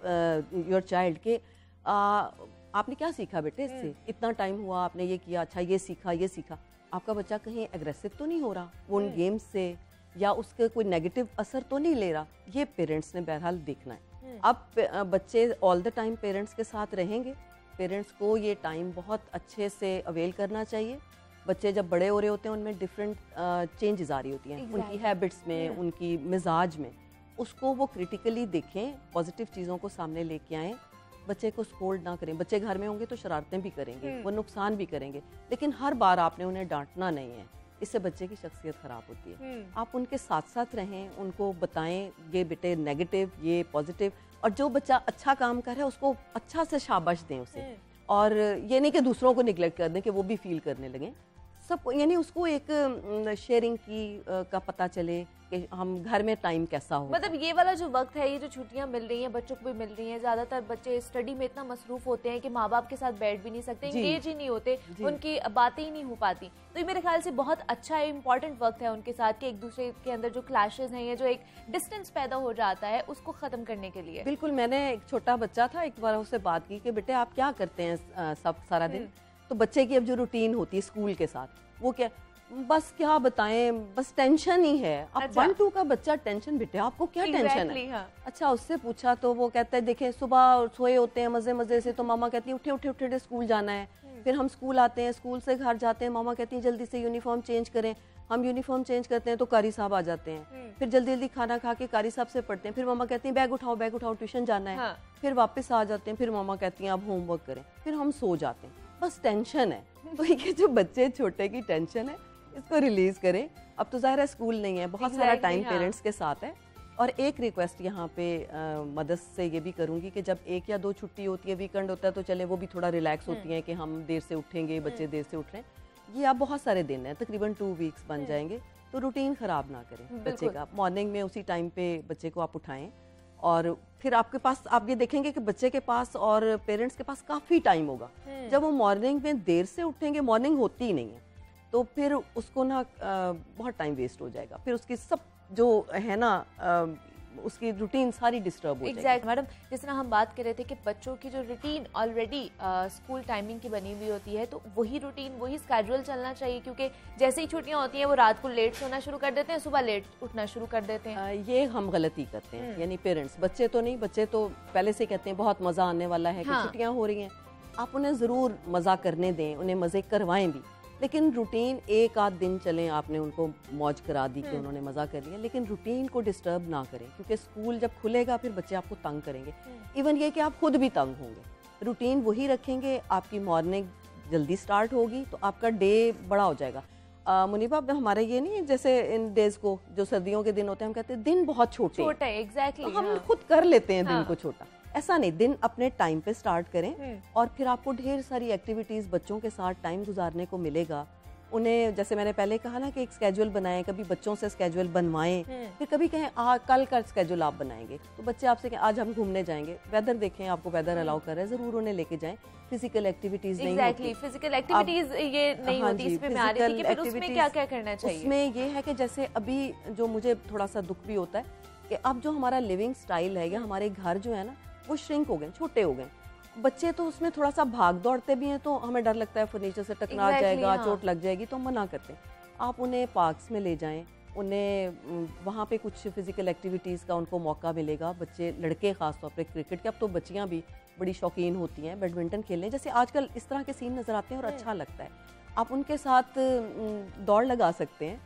your child के आपने क्या सीखा बेटे इससे, इतना टाइम हुआ आपने ये किया, अच्छा ये सीखा। आपका बच्चा कहीं एग्रेसिव तो नहीं हो रहा वो उन गेम्स से, या उसके कोई नेगेटिव असर तो नहीं ले रहा। ये पेरेंट्स ने बहरहाल देखना है। अब बच्चे ऑल द टाइम पेरेंट्स के साथ रहेंगे, पेरेंट्स को ये टाइम बहुत अच्छे से अवेल करना चाहिए। बच्चे जब बड़े हो रहे होते हैं उनमें डिफरेंट चेंजेस आ रही होती हैं, उनकी हैबिट्स में, उनकी मिजाज में। उसको वो क्रिटिकली देखें, पॉजिटिव चीज़ों को सामने लेके आएँ। बच्चे को स्कोल्ड ना करें। बच्चे घर में होंगे तो शरारतें भी करेंगे, वो नुकसान भी करेंगे, लेकिन हर बार आपने उन्हें डांटना नहीं है, इससे बच्चे की शख्सियत खराब होती है। आप उनके साथ साथ रहें, उनको बताएं ये बेटे नेगेटिव, ये पॉजिटिव, और जो बच्चा अच्छा काम कर रहा है उसको अच्छा से शाबाश दें उसे। और ये नहीं कि दूसरों को निगलेक्ट कर दें कि वो भी फील करने लगें। सब यानी उसको एक शेयरिंग की का पता चले कि हम घर में टाइम कैसा हो। मतलब ये वाला जो वक्त है, ये जो छुट्टियां मिल रही हैं बच्चों को भी मिल रही हैं, ज्यादातर बच्चे स्टडी में इतना मसरूफ होते हैं कि माँ बाप के साथ बैठ भी नहीं सकते, इंगेज ही नहीं होते, उनकी बातें ही नहीं हो पाती। तो ये मेरे ख्याल से बहुत अच्छा इंपॉर्टेंट वक्त है उनके साथ कि एक दूसरे के अंदर जो क्लैशेस हैं या जो एक डिस्टेंस पैदा हो जाता है उसको खत्म करने के लिए। बिल्कुल, मैंने एक छोटा बच्चा था, एक बार उससे बात की कि बेटे आप क्या करते हैं सब सारा दिन। तो बच्चे की अब जो रूटीन होती है स्कूल के साथ, वो क्या, बस क्या बताएं, बस टेंशन ही है। अब 1-2 का बच्चा टेंशन, बेटे आपको क्या टेंशन है? हाँ। अच्छा, उससे पूछा तो वो कहता है देखें सुबह सोए होते हैं मजे मजे से, तो मामा कहती है उठे उठे उठे स्कूल जाना है। फिर हम स्कूल आते हैं, स्कूल से घर जाते हैं, मामा कहती है जल्दी से यूनिफॉर्म चेंज करें। हम यूनिफॉर्म चेंज करते हैं तो कारी साहब आ जाते हैं। फिर जल्दी जल्दी खाना खा के कारी साहब से पढ़ते हैं। फिर मामा कहती हैं बैग उठाओ ट्यूशन जाना है। हाँ। फिर वापस आ जाते हैं, फिर मामा कहती हैं आप होमवर्क करें, फिर हम सो जाते हैं। बस टेंशन है। तो ये जो बच्चे छोटे की टेंशन है, इसको रिलीज करें। अब तो ज़ाहिर है स्कूल नहीं है, बहुत सारा टाइम पेरेंट्स के साथ है। और एक रिक्वेस्ट यहाँ पे मदद से ये भी करूँगी कि जब 1 या 2 छुट्टी होती है, वीकेंड होता है, तो चले वो भी थोड़ा रिलैक्स होती हैं कि हम देर से उठेंगे, बच्चे देर से उठ रहे हैं। ये अब बहुत सारे दिन हैं, तकरीबन 2 वीक्स बन जाएंगे, तो रूटीन ख़राब ना करें बच्चे का। मॉर्निंग में उसी टाइम पे बच्चे को आप उठाएं, और फिर आपके पास आप ये देखेंगे कि बच्चे के पास और पेरेंट्स के पास काफ़ी टाइम होगा। जब वो मॉर्निंग में देर से उठेंगे, मॉर्निंग होती ही नहीं है, तो फिर उसको ना बहुत टाइम वेस्ट हो जाएगा। फिर उसकी सब जो है ना उसकी रूटीन सारी डिस्टर्ब हो जाएगी। एग्जैक्ट मैडम, जिस तरह हम बात कर रहे थे कि बच्चों की जो रूटीन ऑलरेडी स्कूल टाइमिंग की बनी हुई होती है, तो वही रूटीन, वही स्केड्यूल चलना चाहिए, क्योंकि जैसे ही छुट्टियां होती हैं वो रात को लेट सोना शुरू कर देते हैं, सुबह लेट उठना शुरू कर देते हैं। ये हम गलती करते हैं, यानी पेरेंट्स। बच्चे तो नहीं, बच्चे तो पहले से कहते हैं बहुत मजा आने वाला है, कि छुट्टियां हो रही हैं। आप उन्हें जरूर मजा करने दें, उन्हें मजे करवाएं भी, लेकिन रूटीन 1-8 दिन चलें, आपने उनको मौज करा दी कि उन्होंने मज़ा कर लिया, लेकिन रूटीन को डिस्टर्ब ना करें, क्योंकि स्कूल जब खुलेगा फिर बच्चे आपको तंग करेंगे। इवन ये कि आप खुद भी तंग होंगे। रूटीन वही रखेंगे, आपकी मॉर्निंग जल्दी स्टार्ट होगी तो आपका डे बड़ा हो जाएगा। मुनीबा, हमारे ये नहीं जैसे इन डेज को, जो सर्दियों के दिन होते हैं, हम कहते हैं दिन बहुत छोटे है। एग्जैक्टली, हम खुद कर लेते हैं दिन को छोटा। ऐसा नहीं, दिन अपने टाइम पे स्टार्ट करें, और फिर आपको ढेर सारी एक्टिविटीज बच्चों के साथ टाइम गुजारने को मिलेगा। उन्हें, जैसे मैंने पहले कहा ना, कि एक स्केड्यूल बनाएं, कभी बच्चों से स्केड्यूल बनवाएं, फिर कभी कहें कल का स्केड्यूल आप बनाएंगे, तो बच्चे आपसे कहें आज हम घूमने जाएंगे, वेदर देखें, आपको वेदर अलाउ कर रहा है, जरूर उन्हें लेके जाएं। फिजिकल एक्टिविटीज नहीं होती, फिजिकल एक्टिविटीज ये नहीं होती, इसमें मैं आ रही थी कि फिर उसमें क्या क्या करना चाहिए। उसमें ये है कि जैसे अभी जो मुझे थोड़ा सा दुख भी होता है कि अब जो हमारा लिविंग स्टाइल है, या हमारे घर जो है ना, वो श्रिंक हो गए, छोटे हो गए। बच्चे तो उसमें थोड़ा सा भाग दौड़ते भी हैं तो हमें डर लगता है फर्नीचर से टकरा जाएगा, चोट लग जाएगी, तो हम मना करते हैं। आप उन्हें पार्क्स में ले जाएं, उन्हें वहाँ पे कुछ फिजिकल एक्टिविटीज़ का उनको मौका मिलेगा। बच्चे, लड़के ख़ास तौर पे क्रिकेट के, अब तो बच्चियाँ भी बड़ी शौकीन होती हैं बैडमिंटन खेलने, जैसे आजकल इस तरह के सीन नज़र आते हैं और अच्छा लगता है। आप उनके साथ दौड़ लगा सकते हैं,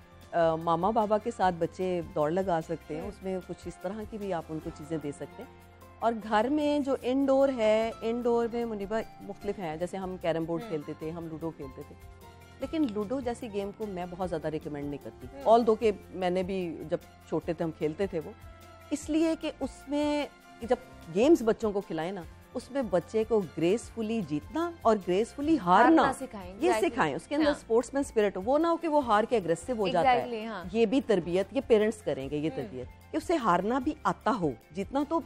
मामा बाबा के साथ बच्चे दौड़ लगा सकते हैं, उसमें कुछ इस तरह की भी आप उनको चीज़ें दे सकते हैं। और घर में जो इंडोर है, इंडोर में मुनीबा मुख्तलिफ हैं, जैसे हम कैरम बोर्ड खेलते थे, हम लूडो खेलते थे, लेकिन लूडो जैसी गेम को मैं बहुत ज़्यादा रिकमेंड नहीं करती। ऑल दो के मैंने भी जब छोटे थे हम खेलते थे वो, इसलिए कि उसमें जब गेम्स बच्चों को खिलाएं ना, उसमें बच्चे को ग्रेसफुली जीतना और ग्रेसफुली हारना ये सिखाएं। उसके अंदर स्पोर्ट्समैन स्पिरिट हो, वो ना हो कि वो हार के एग्रेसिव हो जाता है। ये भी तरबियत ये पेरेंट्स करेंगे, ये तरबियत कि उसे हारना भी आता हो, जीतना तो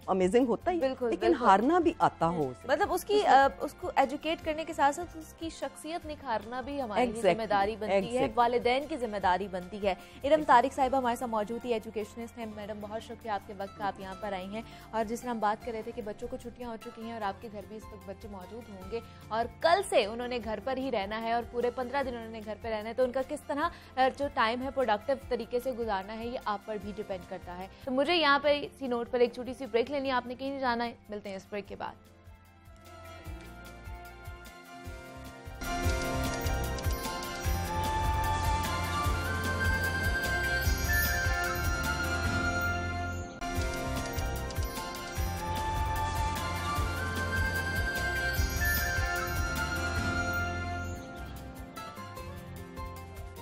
अमेजिंग होता है, लेकिन हारना भी आता हो उसे। मतलब उसकी उसको एजुकेट करने के साथ साथ उसकी शख्सियत निखारना भी हमारी जिम्मेदारी बनती है, वालिदैन की जिम्मेदारी बनती है। इरम तारिक साहिबा हमारे साथ मौजूद थी, एजुकेशनिस्ट हैं। मैडम, बहुत शुक्रिया आपके वक्त का, आप यहाँ पर आई हैं। और जिस तरह हम बात कर रहे थे कि बच्चों को छुट्टियाँ हो चुकी हैं और आपके घर भी इस वक्त बच्चे मौजूद होंगे और कल से उन्होंने घर पर ही रहना है और पूरे 15 दिन उन्होंने घर पर रहना है, तो उनका किस तरह जो टाइम है प्रोडक्टिव तरीके से गुजारना है, ये आप पर भी डिपेंड करता है। तो मुझे यहाँ पर इसी नोट पर एक छोटी सी ब्रेक लेनी है, आपने कहीं नहीं जाना है। मिलते हैं इस ब्रेक के बाद।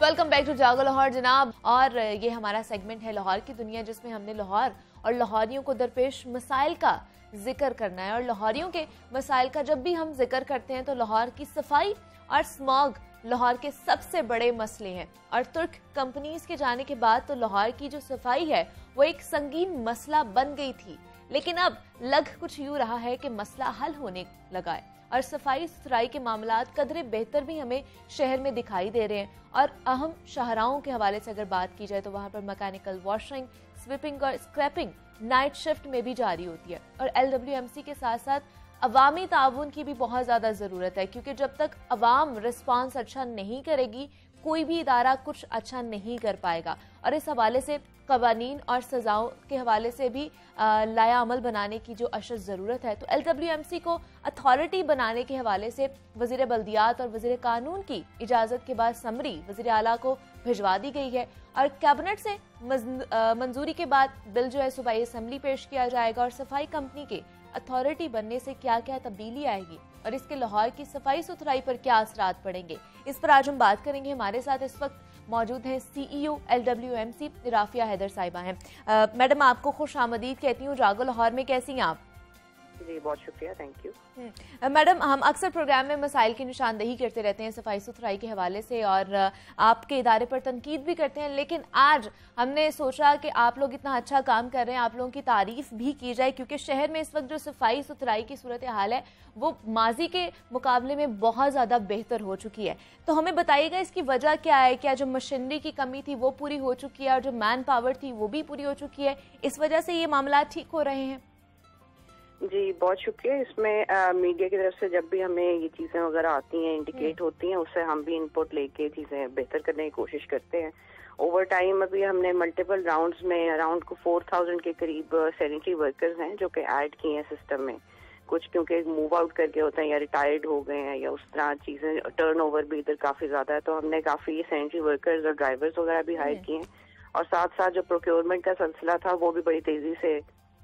वेलकम बैक टू जागो लाहौर जनाब। और ये हमारा सेगमेंट है लाहौर की दुनिया, जिसमें हमने लाहौर और लाहौरियों को दरपेश मसाइल का जिक्र करना है। और लाहौरियों के मसाइल का जब भी हम जिक्र करते हैं तो लाहौर की सफाई और स्मॉग लाहौर के सबसे बड़े मसले हैं। और तुर्क कंपनीज के जाने के बाद तो लाहौर की जो सफाई है वो एक संगीन मसला बन गई थी, लेकिन अब लग कुछ यूं रहा है कि मसला हल होने लगा है और सफाई सुथराई के मामलात कदरे बेहतर भी हमें शहर में दिखाई दे रहे हैं। और अहम शाहराहों के हवाले से अगर बात की जाए तो वहां पर मैकेनिकल वॉशिंग, स्वीपिंग और स्क्रैपिंग नाइट शिफ्ट में भी जारी होती है। और LWMC के साथ साथ अवामी ताउन की भी बहुत ज़्यादा ज़रूरत है, क्योंकि जब तक अवाम रिस्पांस अच्छा नहीं करेगी कोई भी इदारा कुछ अच्छा नहीं कर पाएगा। और इस हवाले से कवानीन और सजाओं के हवाले से भी लाया अमल बनाने की जो अशद ज़रूरत है। तो LWMC को अथॉरिटी बनाने के हवाले से वज़ीर बल्दियात और वज़ीर कानून की इजाज़त के बाद समरी वज़ीर आला को भिजवा दी गई है और कैबिनेट से मंजूरी के बाद बिल जो है सूबाई असम्बली पेश किया जाएगा। और सफाई कंपनी के अथॉरिटी बनने से क्या क्या तब्दीली आएगी और इसके लाहौर की सफाई सुथराई पर क्या असरात पड़ेंगे, इस पर आज हम बात करेंगे। हमारे साथ इस वक्त मौजूद हैं CEO LWMC राफिया हैदर साहिबा हैं। मैडम, आपको खुश आमदीद कहती हूँ जागो लाहौर में। कैसी हैं आप? जी बहुत शुक्रिया, थैंक यू। मैडम, हम अक्सर प्रोग्राम में मसाइल की निशानदेही करते रहते हैं सफाई सुथराई के हवाले से और आपके इदारे पर तनकीद भी करते हैं, लेकिन आज हमने सोचा कि आप लोग इतना अच्छा काम कर रहे हैं, आप लोगों की तारीफ भी की जाए, क्योंकि शहर में इस वक्त जो सफाई सुथराई की सूरत हाल है वो माजी के मुकाबले में बहुत ज़्यादा बेहतर हो चुकी है। तो हमें बताइएगा इसकी वजह क्या है? क्या जो मशीनरी की कमी थी वो पूरी हो चुकी है और जो मैन पावर थी वो भी पूरी हो चुकी है, इस वजह से ये मामला ठीक हो रहे हैं? जी बहुत शुक्रिया। इसमें मीडिया की तरफ से जब भी हमें ये चीज़ें वगैरह आती हैं, इंडिकेट होती हैं, उससे हम भी इनपुट लेके चीज़ें बेहतर करने की कोशिश करते हैं। ओवर टाइम अभी हमने मल्टीपल राउंड्स में अराउंड को 4000 के करीब सैनिटरी वर्कर्स हैं जो कि ऐड किए हैं सिस्टम में। कुछ क्योंकि मूव आउट करके होते हैं या रिटायर्ड हो गए हैं या उस तरह चीज़ें, टर्न ओवर भी इधर काफ़ी ज़्यादा है, तो हमने काफ़ी सैनिटरी वर्कर्स और ड्राइवर्स वगैरह भी हायर किए हैं। और साथ साथ जो प्रोक्योरमेंट का सिलसिला था वो भी बड़ी तेज़ी से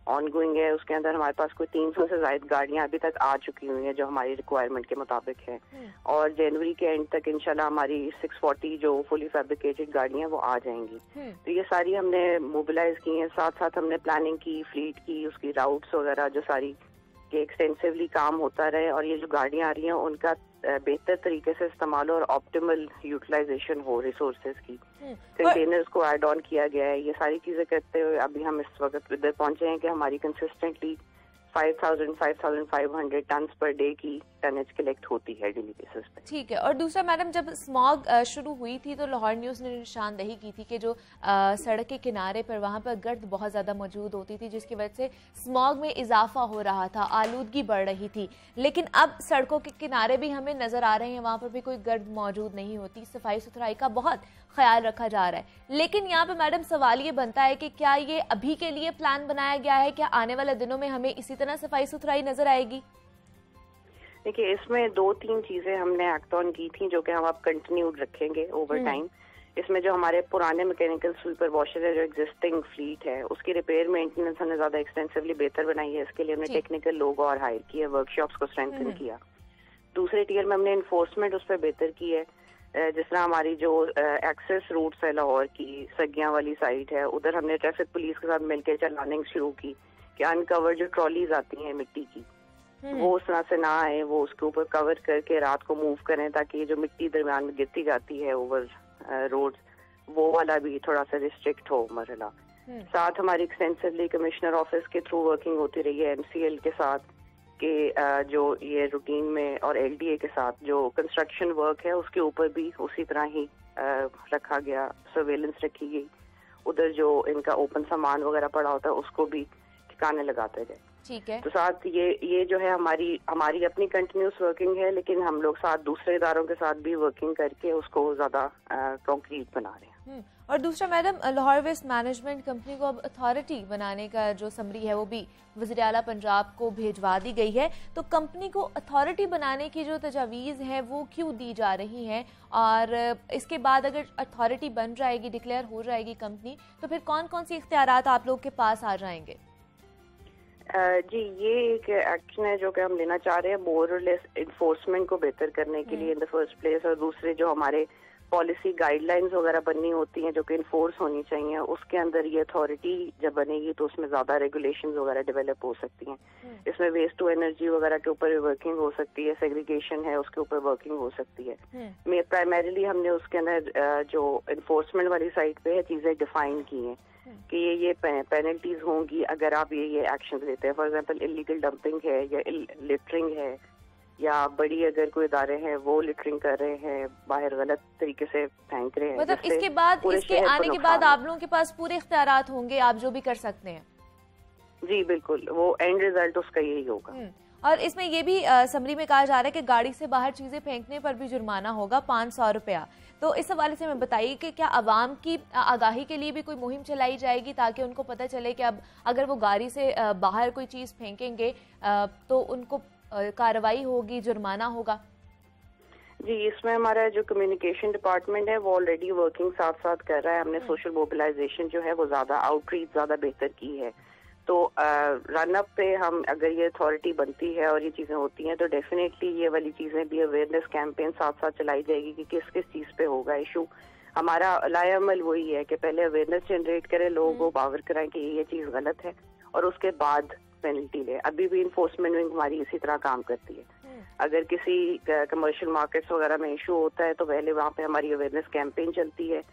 ऑन गोइंग है। उसके अंदर हमारे पास कोई 300 से ज़ायद गाड़ियां अभी तक आ चुकी हुई हैं जो हमारी रिक्वायरमेंट के मुताबिक है। और जनवरी के एंड तक इंशाल्लाह हमारी 640 जो फुली फैब्रिकेटेड गाड़ियां वो आ जाएंगी। तो ये सारी हमने मोबिलाइज की हैं। साथ साथ हमने प्लानिंग की, फ्लीट की, उसकी राउट्स वगैरह जो सारी के एक्सटेंसिवली काम होता रहे और ये जो गाड़ियां आ रही हैं उनका बेहतर तरीके से इस्तेमाल और ऑप्टिमल यूटिलाइजेशन हो रिसोर्सेज की। कंटेनर्स को ऐड ऑन किया गया है। ये सारी चीजें करते हुए अभी हम इस वक्त इधर पहुंचे हैं कि हमारी कंसिस्टेंटली 5,500 टन्स पर डे की टनेज कलेक्ट होती है डेली बेसिस पे। ठीक है। और दूसरा मैडम, जब स्मॉग शुरू हुई थी तो लाहौर न्यूज़ ने निशानदेही की थी कि जो सड़क के किनारे पर वहाँ पर गर्द बहुत ज़्यादा मौजूद होती थी, जिसकी वजह से स्मॉग में इजाफा हो रहा था, आलूदगी बढ़ रही थी। लेकिन अब सड़कों के किनारे भी हमें नज़र आ रहे हैं, वहाँ पर भी कोई गर्द मौजूद नहीं होती, सफाई सुथराई का बहुत ख्याल रखा जा रहा है। लेकिन यहाँ पे मैडम सवाल ये बनता है कि क्या ये अभी के लिए प्लान बनाया गया है, क्या आने वाले दिनों में हमें इसी तरह सफाई सुथराई नजर आएगी? देखिए, इसमें 2-3 चीजें हमने एक्ट ऑन की थी जो कि हम अब कंटिन्यूड रखेंगे ओवर टाइम। इसमें जो हमारे पुराने मैकेनिकल स्वीपर वॉशर है, जो एग्जिस्टिंग फ्लीट है, उसकी रिपेयर मेंटेनेंस हमने ज्यादा एक्सटेंसिवली बेहतर बनाई है। इसके लिए हमने टेक्निकल लोग और हायर किए, वर्कशॉप्स को स्ट्रेंथन किया। दूसरे टियर में हमने इन्फोर्समेंट उस पर बेहतर की है। जिस तरह हमारी जो एक्सेस रूट्स है लाहौर की, सगियां वाली साइड है, उधर हमने ट्रैफिक पुलिस के साथ मिलकर चलानिंग शुरू की कि अनकवर जो ट्रॉलीज आती हैं मिट्टी की, वो उस तरह से ना आए, वो उसके ऊपर कवर करके रात को मूव करें, ताकि जो मिट्टी दरमियान में गिरती जाती है ओवर रोड, वो वाला भी थोड़ा सा रिस्ट्रिक्ट हो मरला। साथ हमारी एक्सटेंसिवली कमिश्नर ऑफिस के थ्रू वर्किंग होती रही है MCL के साथ कि जो ये रूटीन में, और LDA के साथ जो कंस्ट्रक्शन वर्क है उसके ऊपर भी उसी तरह ही रखा गया, सर्वेलेंस रखी गई। उधर जो इनका ओपन सामान वगैरह पड़ा होता है उसको भी ठिकाने लगाते गए। ठीक है। तो साथ ये जो है हमारी अपनी कंटिन्यूस वर्किंग है, लेकिन हम लोग साथ दूसरे इदारों के साथ भी वर्किंग करके उसको ज्यादा कॉन्क्रीट बना रहे हैं। और दूसरा madam, Lahore waste management company को अब अथॉरिटी बनाने का जो समरी है वो भी वज़ीर आला पंजाब को भेजवा दी गई है। तो कंपनी को अथॉरिटी बनाने की जो तजावीज़ हैं वो क्यों दी जा रही हैं, और इसके बाद अगर अथॉरिटी बन जाएगी, डिक्लेयर हो जाएगी कंपनी, तो फिर कौन कौन सी इख्तियारात आप लोग के पास आ जाएंगे? जी, ये एक एक्शन है जो कि हम लेना चाह रहे हैं मोर और लेस इन्फोर्समेंट को बेहतर करने के लिए इन द फर्स्ट प्लेस, और दूसरे जो हमारे पॉलिसी गाइडलाइंस वगैरह बननी होती हैं जो कि इन्फोर्स होनी चाहिए, उसके अंदर ये अथॉरिटी जब बनेगी तो उसमें ज्यादा रेगुलेशंस वगैरह डेवलप हो सकती हैं। इसमें वेस्ट टू एनर्जी वगैरह के ऊपर वर्किंग हो सकती है, सेग्रीगेशन है उसके ऊपर वर्किंग हो सकती है। प्राइमरीली हमने उसके अंदर जो इन्फोर्समेंट वाली साइड पे है चीजें डिफाइन की हैं कि ये पेनल्टीज होंगी अगर आप ये एक्शन लेते हैं। फॉर एग्जाम्पल इलीगल डंपिंग है या लिटरिंग है, या बड़ी अगर कोई इदारे हैं वो लिटरिंग कर रहे हैं, बाहर गलत तरीके से फेंक रहे हैं। मतलब इसके आने के बाद आप लोगों के पास पूरे इख्तियारात होंगे, आप जो भी कर सकते हैं। जी बिल्कुल, वो एंड रिजल्ट उसका यही होगा। और इसमें ये भी समरी में कहा जा रहा है कि गाड़ी से बाहर चीजें फेंकने पर भी जुर्माना होगा 500 रुपया। तो इस हवाले से हमें बताइए कि क्या आवाम की आगाही के लिए भी कोई मुहिम चलाई जाएगी ताकि उनको पता चले कि अब अगर वो गाड़ी से बाहर कोई चीज फेंकेंगे तो उनको कार्रवाई होगी, जुर्माना होगा? जी, इसमें हमारा जो कम्युनिकेशन डिपार्टमेंट है वो ऑलरेडी वर्किंग साथ साथ कर रहा है। हमने सोशल मोबिलाइजेशन जो है वो ज्यादा आउटरीच ज्यादा बेहतर की है। तो रन अप पे हम अगर ये अथॉरिटी बनती है और ये चीजें होती हैं तो डेफिनेटली ये वाली चीजें भी अवेयरनेस कैंपेन साथ साथ चलाई जाएगी कि किस किस चीज पे होगा इशू। हमारा लायामल वही है कि पहले अवेयरनेस जनरेट करें, लोगों को बावर कराएं कि ये चीज गलत है और उसके बाद पेनल्टी ले। अभी भी इन्फोर्समेंट विंग हमारी इसी तरह काम करती है। अगर किसी कमर्शियल मार्केट्स वगैरह में इशू होता है तो पहले वहाँ पे हमारी अवेयरनेस कैंपेन चलती है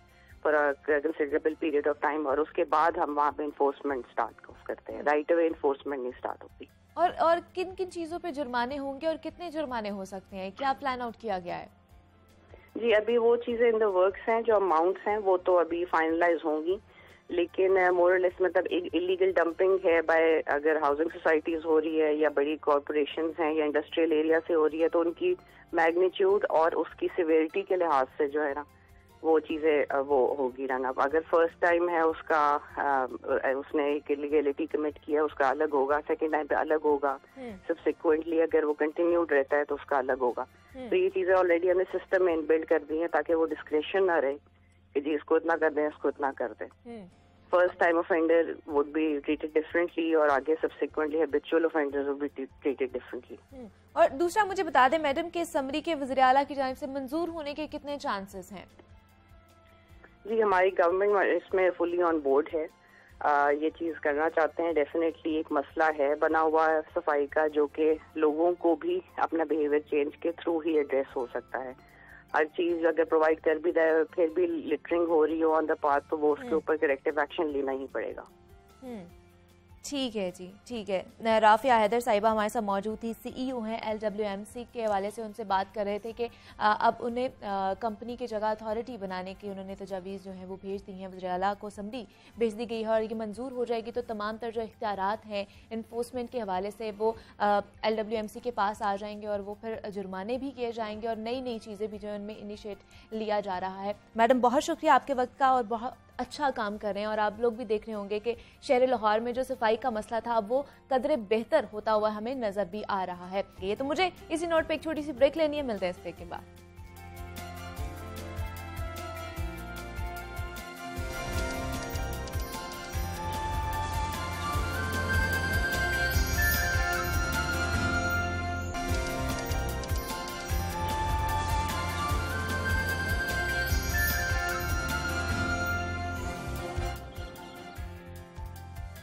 for a considerable period of time, और उसके बाद हम वहाँ पे इन्फोर्समेंट स्टार्ट करते हैं। राइट अवे इन्फोर्समेंट नहीं स्टार्ट होती। और किन किन चीजों पे जुर्माने होंगे और कितने जुर्माने हो सकते हैं, क्या प्लान आउट किया गया है? जी, अभी वो चीजें इन द वर्क्स हैं, जो अमाउंट्स हैं वो तो अभी फाइनलाइज होंगी, लेकिन मोरलेस मतलब इलीगल डंपिंग है बाय अगर हाउसिंग सोसाइटीज हो रही है या बड़ी कॉरपोरेशंस हैं या इंडस्ट्रियल एरिया से हो रही है तो उनकी मैग्नीट्यूड और उसकी सिवियरिटी के लिहाज से जो है ना वो चीजें वो होगी रन अप। अगर फर्स्ट टाइम है उसका उसने एक इलीगलिटी कमिट किया उसका अलग होगा, सेकेंड टाइम पे अलग होगा, सब्सिक्वेंटली अगर वो कंटिन्यूड रहता है तो उसका अलग होगा। तो ये चीजें ऑलरेडी हमने सिस्टम में इनबिल्ड कर दी है ताकि वो डिस्क्रिप्शन ना रहे कि जी इसको इतना कर दें इसको इतना कर दें। First time offender would be treated differently और आगे subsequently habitual offenders would be treated differently. और दूसरा मुझे बता दें मैडम कि समरी के वज़ीर आला की जानिब से मंजूर होने के कितने चांसेस हैं? जी, हमारी गवर्नमेंट इसमें फुली ऑन बोर्ड है, ये चीज करना चाहते हैं। डेफिनेटली एक मसला है बना हुआ है सफाई का जो कि लोगों को भी अपना बिहेवियर चेंज के थ्रू ही एड्रेस हो सकता है। हर चीज अगर प्रोवाइड कर भी दे फिर भी लिटरिंग हो रही हो ऑन द पाथ तो वो उसके ऊपर करेक्टिव एक्शन लेना ही पड़ेगा। ठीक है जी, ठीक है। राफिया हैदर साहिबा हमारे साथ मौजूद थी, CEO हैं LWMC के हवाले से उनसे बात कर रहे थे कि अब उन्हें कंपनी की जगह अथॉरिटी बनाने की उन्होंने तजावीज़ जो हैं वो भेज दी हैं, वज़ीर आला को असम्बली भेज दी गई है और ये मंजूर हो जाएगी तो तमाम तर जो इख्तियारात हैं इन्फोर्समेंट के हवाले से वो LWMC के पास आ जाएंगे और वो फिर जुर्माने भी किए जाएंगे और नई नई चीज़ें भी जो है उनमें इनिशिएट लिया जा रहा है। मैडम बहुत शुक्रिया आपके वक्त का और बहुत अच्छा काम कर रहे हैं और आप लोग भी देख रहे होंगे कि शहर लाहौर में जो सफाई का मसला था अब वो कदरे बेहतर होता हुआ हमें नजर भी आ रहा है। ये तो मुझे इसी नोट पे एक छोटी सी ब्रेक लेनी है, मिलते हैं इस ब्रेक के बाद।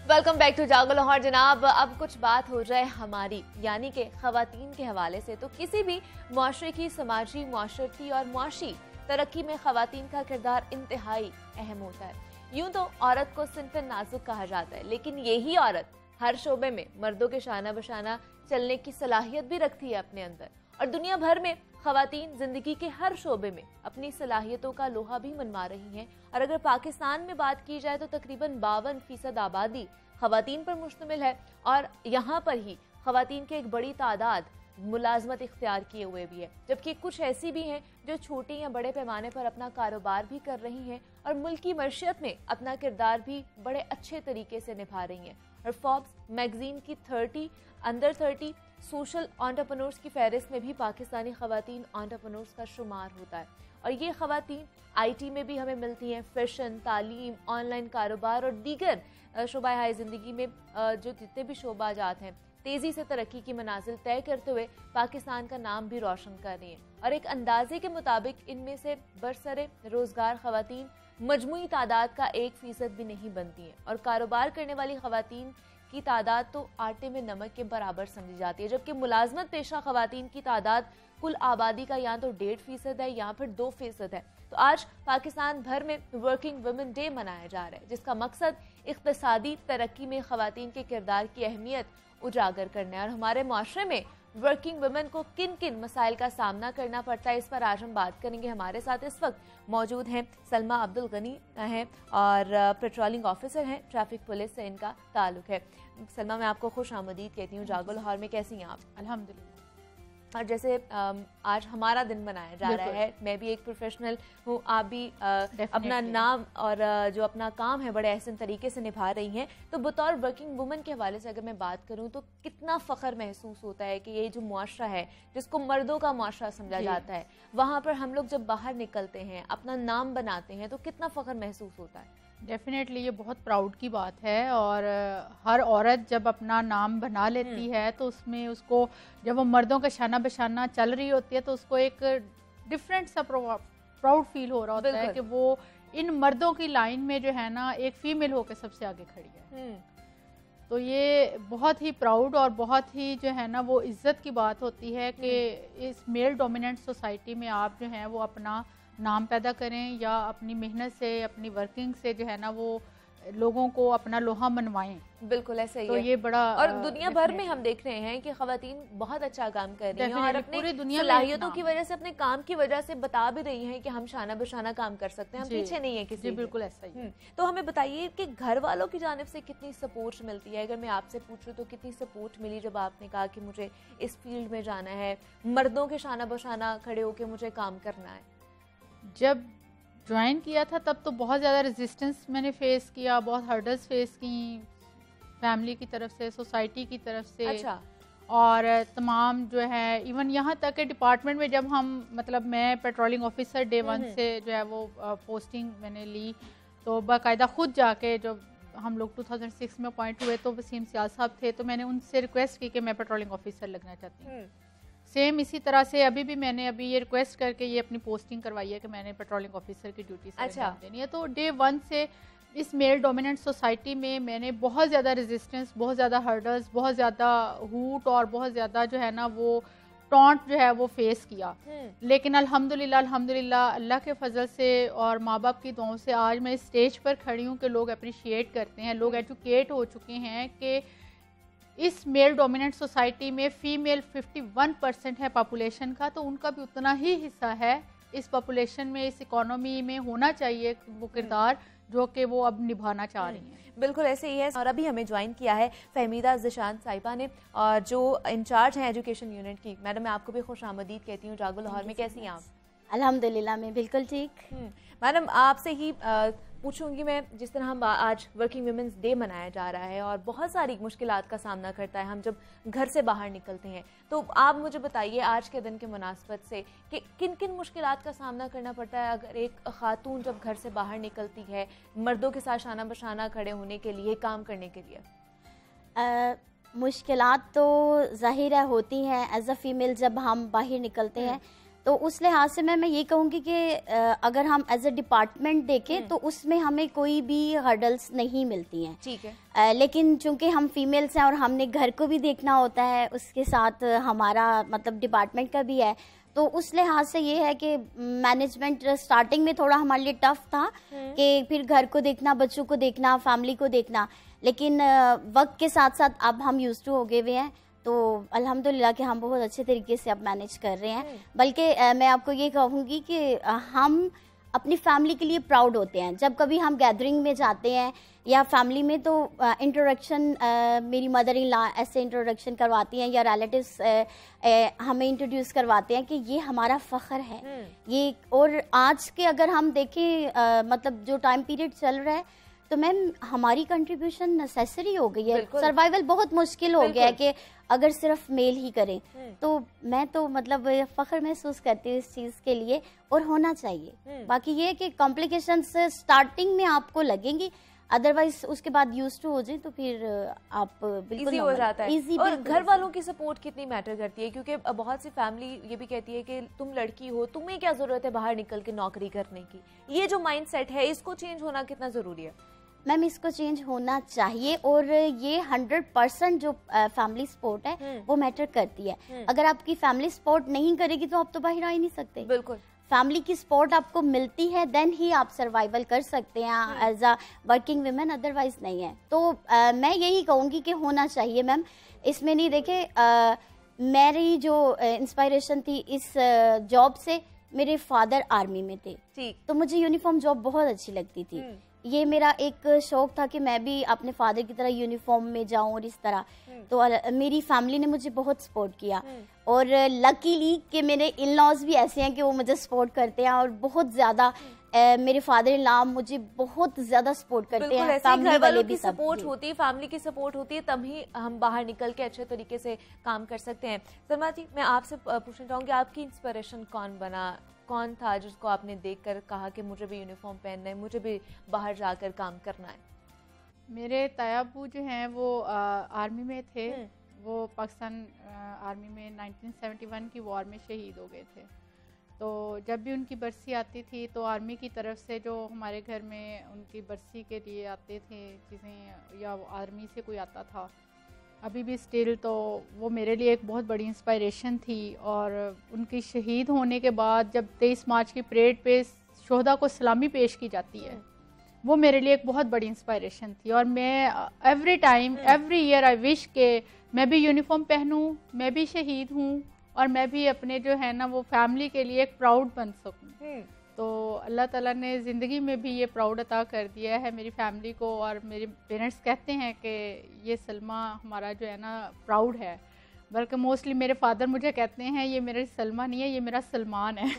वेलकम बैक टू जागो लाहौर। जनाब अब कुछ बात हो जाए हमारी यानी कि खवातीन के हवाले से, तो किसी भी मुआशरे की समाजी, मुआशरती और मुआशी तरक्की में खवातीन का किरदार इंतहाई अहम होता है। यूं तो औरत को सिंफे नाजुक कहा जाता है, लेकिन यही औरत हर शोबे में मर्दों के शाना बशाना चलने की सलाहियत भी रखती है अपने अंदर और दुनिया भर में खवातीन जिंदगी के हर शोबे में अपनी सलाहियतों का लोहा भी मनवा रही हैं। और अगर पाकिस्तान में बात की जाए तो तकरीबन 52% आबादी खवातीन पर मुश्तमिल है और यहाँ पर ही खवातीन की एक बड़ी तादाद मुलाजमत इख्तियार किए हुए भी है, जबकि कुछ ऐसी भी हैं जो छोटे या बड़े पैमाने पर अपना कारोबार भी कर रही हैं और मुल्क की मईशत में अपना किरदार भी बड़े अच्छे तरीके से निभा रही हैं। और फोर्ब्स मैगजीन की 30 अंडर 30 सोशल एंटरप्रेन्योर्स की फहरिस्त में भी पाकिस्तानी खवातीन एंटरप्रेन्योर्स का शुमार होता है और ये खवातीन IT में भी हमें मिलती हैं, फैशन, तालीम, ऑनलाइन कारोबार और दीगर शोबा हाय ज़िंदगी में जो जितने भी शोबाजात हैं तेज़ी से तरक्की की मनाजिल तय करते हुए पाकिस्तान का नाम भी रोशन कर रही हैं। और एक अंदाजे के मुताबिक इनमें से बरसरे रोज़गार खवातीन मजमूई तादाद का 1% भी नहीं बनती हैं और कारोबार करने वाली खवातीन की तादाद तो आटे में नमक के बराबर समझी जाती है, जबकि मुलाजमत पेशा खवातीन की तादाद कुल आबादी का या तो 1.5% है या फिर 2% है। तो आज पाकिस्तान भर में वर्किंग वुमेन डे मनाया जा रहा है, जिसका मकसद इक्तिसादी तरक्की में खवातीन के किरदार की अहमियत उजागर करना है और हमारे माशरे में वर्किंग वुमेन को किन किन मसाइल का सामना करना पड़ता है, इस पर आज हम बात करेंगे। हमारे साथ इस वक्त मौजूद हैं सलमा अब्दुल गनी हैं और पेट्रोलिंग ऑफिसर हैं, ट्रैफिक पुलिस से इनका ताल्लुक है। सलमा, मैं आपको खुश आमदीद कहती हूँ जागो लाहौर में। कैसी हैं आप? अल्हम्दुलिल्लाह। और जैसे आज हमारा दिन मनाया जा रहा है, मैं भी एक प्रोफेशनल हूँ, आप भी अपना नाम और जो अपना काम है बड़े एहसन तरीके से निभा रही हैं, तो बतौर वर्किंग वुमन के हवाले से अगर मैं बात करूँ तो कितना फ़ख्र महसूस होता है कि ये जो मुआशरा है जिसको मर्दों का मुआशरा समझा जाता है, वहाँ पर हम लोग जब बाहर निकलते हैं, अपना नाम बनाते हैं, तो कितना फ़ख्र महसूस होता है। डेफिनेटली ये बहुत प्राउड की बात है और हर औरत जब अपना नाम बना लेती है तो उसमें उसको जब वो मर्दों का शाना बशाना चल रही होती है तो उसको एक डिफरेंट सा प्राउड फील हो रहा होता है कि वो इन मर्दों की लाइन में जो है ना एक फीमेल होकर सबसे आगे खड़ी है। तो ये बहुत ही प्राउड और बहुत ही जो है ना वो इज्जत की बात होती है कि इस मेल डोमिनेंट सोसाइटी में आप जो है वो अपना नाम पैदा करें या अपनी मेहनत से, अपनी वर्किंग से जो है ना वो लोगों को अपना लोहा मनवाएं। बिल्कुल ऐसा ही तो है। ये बड़ा और दुनिया भर में हम देख रहे हैं कि खवातीन बहुत अच्छा काम कर रही हैं और अपनी सलाहियतों की वजह से, अपने काम की वजह से बता भी रही हैं कि हम शाना बशाना काम कर सकते हैं, हम पीछे नहीं है किसी। बिल्कुल ऐसा ही। तो हमें बताइए कि घर वालों की जानिब से कितनी सपोर्ट मिलती है? अगर मैं आपसे पूछूं तो कितनी सपोर्ट मिली जब आपने कहा कि मुझे इस फील्ड में जाना है, मर्दों के शाना बशाना खड़े होकर मुझे काम करना है? जब ज्वाइन किया था तब तो बहुत ज़्यादा रेजिस्टेंस मैंने फेस किया, बहुत हर्डल्स फेस की फैमिली की तरफ से, सोसाइटी की तरफ से। अच्छा। और तमाम जो है इवन यहाँ तक के डिपार्टमेंट में जब हम मतलब मैं पेट्रोलिंग ऑफिसर डे 1 से जो है वो पोस्टिंग मैंने ली तो बाकायदा खुद जाके जब हम लोग 2006 में अपॉइंट हुए तो वसीम सियाल साहब थे तो मैंने उनसे रिक्वेस्ट की कि मैं पेट्रोलिंग ऑफिसर लगना चाहती हूँ। सेम इसी तरह से अभी भी मैंने अभी ये रिक्वेस्ट करके ये अपनी पोस्टिंग करवाई है कि मैंने पेट्रोलिंग ऑफिसर की ड्यूटी से देनी है। तो डे 1 से इस मेल डोमिनेंट सोसाइटी में मैंने बहुत ज़्यादा रेजिस्टेंस, बहुत ज़्यादा हर्डल्स, बहुत ज़्यादा हूट और बहुत ज़्यादा जो है ना वो टॉन्ट जो है वो फेस किया, लेकिन अल्हम्दुलिल्लाह अल्लाह के फजल से और माँ बाप की दुआओं से आज मैं इस स्टेज पर खड़ी हूँ कि लोग अप्रिशिएट करते हैं, लोग एजुकेट हो चुके हैं कि इस मेल डोमिनेंट सोसाइटी में फीमेल 51% है पॉपुलेशन का, तो उनका भी उतना ही हिस्सा है इस पॉपुलेशन में, इस इकोनॉमी में होना चाहिए वो किरदार जो कि वो अब निभाना चाह रही हैं। बिल्कुल ऐसे ही है। और अभी हमें ज्वाइन किया है फहमीदा ज़िशान साहिबा ने, और जो इंचार्ज हैं एजुकेशन यूनिट की। मैडम मैं आपको भी खुश आमदीद कहती हूँ जागो लाहौर में। कैसी हैं आप? अल्हम्दुलिल्लाह मैं बिल्कुल ठीक। मैडम आपसे ही पूछूंगी मैं, जिस तरह हम आज वर्किंग वुमेंस डे मनाया जा रहा है और बहुत सारी मुश्किलात का सामना करता है हम जब घर से बाहर निकलते हैं, तो आप मुझे बताइए आज के दिन के मुनासबत से कि किन किन मुश्किलात का सामना करना पड़ता है अगर एक खातून जब घर से बाहर निकलती है मर्दों के साथ शाना बशाना खड़े होने के लिए, काम करने के लिए? मुश्किलात तो ज़ाहिर है होती हैं एज अ फीमेल जब हम बाहर निकलते हैं, तो उस लिहाज से मैं ये कहूँगी कि अगर हम एज अ डिपार्टमेंट देखें तो उसमें हमें कोई भी हर्डल्स नहीं मिलती हैं। ठीक है। लेकिन चूंकि हम फीमेल्स हैं और हमने घर को भी देखना होता है, उसके साथ हमारा मतलब डिपार्टमेंट का भी है, तो उस लिहाज से ये है कि मैनेजमेंट स्टार्टिंग में थोड़ा हमारे लिए टफ था कि फिर घर को देखना, बच्चों को देखना, फैमिली को देखना, लेकिन वक्त के साथ साथ अब हम यूज्ड टू हो गए हुए हैं, तो अल्हम्दुलिल्लाह कि हम बहुत अच्छे तरीके से अब मैनेज कर रहे हैं। बल्कि मैं आपको ये कहूँगी कि हम अपनी फैमिली के लिए प्राउड होते हैं। जब कभी हम गैदरिंग में जाते हैं या फैमिली में, तो इंट्रोडक्शन मेरी मदर इन लॉ ऐसे इंट्रोडक्शन करवाती हैं या रिलेटिव्स हमें इंट्रोड्यूस करवाते हैं कि ये हमारा फ़ख्र है ये। और आज के अगर हम देखें मतलब जो टाइम पीरियड चल रहा है, तो मैम हमारी कंट्रीब्यूशन नेसेसरी हो गई है। सर्वाइवल बहुत मुश्किल हो गया है कि अगर सिर्फ मेल ही करें, तो मैं तो मतलब फख्र महसूस करती हूँ इस चीज़ के लिए, और होना चाहिए। बाकी ये है कि कॉम्प्लिकेशंस स्टार्टिंग में आपको लगेंगी, अदरवाइज उसके बाद यूज टू हो जाए तो फिर आप बिल्कुल हो जाता है। इजी। और घर वालों की सपोर्ट कितनी मैटर करती है, क्योंकि बहुत सी फैमिली ये भी कहती है कि तुम लड़की हो, तुम्हें क्या जरूरत है बाहर निकल के नौकरी करने की। ये जो माइंडसेट है इसको चेंज होना कितना जरूरी है? मैम इसको चेंज होना चाहिए, और ये 100% जो फैमिली सपोर्ट है वो मैटर करती है। अगर आपकी फैमिली सपोर्ट नहीं करेगी तो आप तो बाहर आ ही नहीं सकते। बिल्कुल, फैमिली की सपोर्ट आपको मिलती है देन ही आप सर्वाइवल कर सकते हैं as a working women, otherwise नहीं है। तो मैं यही कहूँगी कि होना चाहिए मैम। इसमें नहीं देखे मेरी जो इंस्पायरेशन थी इस जॉब से, मेरे फादर आर्मी में थे, ठीक, तो मुझे यूनिफॉर्म जॉब बहुत अच्छी लगती थी। ये मेरा एक शौक था कि मैं भी अपने फादर की तरह यूनिफॉर्म में जाऊं और इस तरह। तो मेरी फैमिली ने मुझे बहुत सपोर्ट किया, और लकीली कि मेरे इन लॉज भी ऐसे हैं कि वो मुझे सपोर्ट करते हैं, और बहुत ज़्यादा मेरे फादर इन लॉ मुझे बहुत ज़्यादा सपोर्ट करते हैं। फैमिली वालों की सपोर्ट होती है, फैमिली की सपोर्ट होती है, तभी हम बाहर निकल के अच्छे तरीके से काम कर सकते हैं। सलमा जी मैं आपसे पूछना चाहूँगी, आपकी इंस्पिरेशन कौन था जिसको आपने देखकर कहा कि मुझे भी यूनिफॉर्म पहनना है, मुझे भी बाहर जाकर काम करना है? मेरे तायाबू जो हैं वो आर्मी में थे। वो पाकिस्तान आर्मी में 1971 की वॉर में शहीद हो गए थे। तो जब भी उनकी बरसी आती थी तो आर्मी की तरफ से जो हमारे घर में उनकी बरसी के लिए आते थे चीज़ें, या आर्मी से कोई आता था, अभी भी स्टिल, तो वो मेरे लिए एक बहुत बड़ी इंस्पायरेशन थी। और उनकी शहीद होने के बाद जब 23 मार्च की परेड पे शोहदा को सलामी पेश की जाती है, वो मेरे लिए एक बहुत बड़ी इंस्पायरेशन थी। और मैं every time every year I wish के मैं भी यूनिफॉर्म पहनूं, मैं भी शहीद हूँ, और मैं भी अपने जो है ना वो फैमिली के लिए एक प्राउड बन सकूं। तो अल्लाह ताला ने ज़िंदगी में भी ये प्राउड अता कर दिया है मेरी फैमिली को। और मेरे पेरेंट्स कहते हैं कि ये सलमा हमारा जो है ना प्राउड है, बल्कि मोस्टली मेरे फादर मुझे कहते हैं ये मेरी सलमा नहीं है, ये मेरा सलमान है।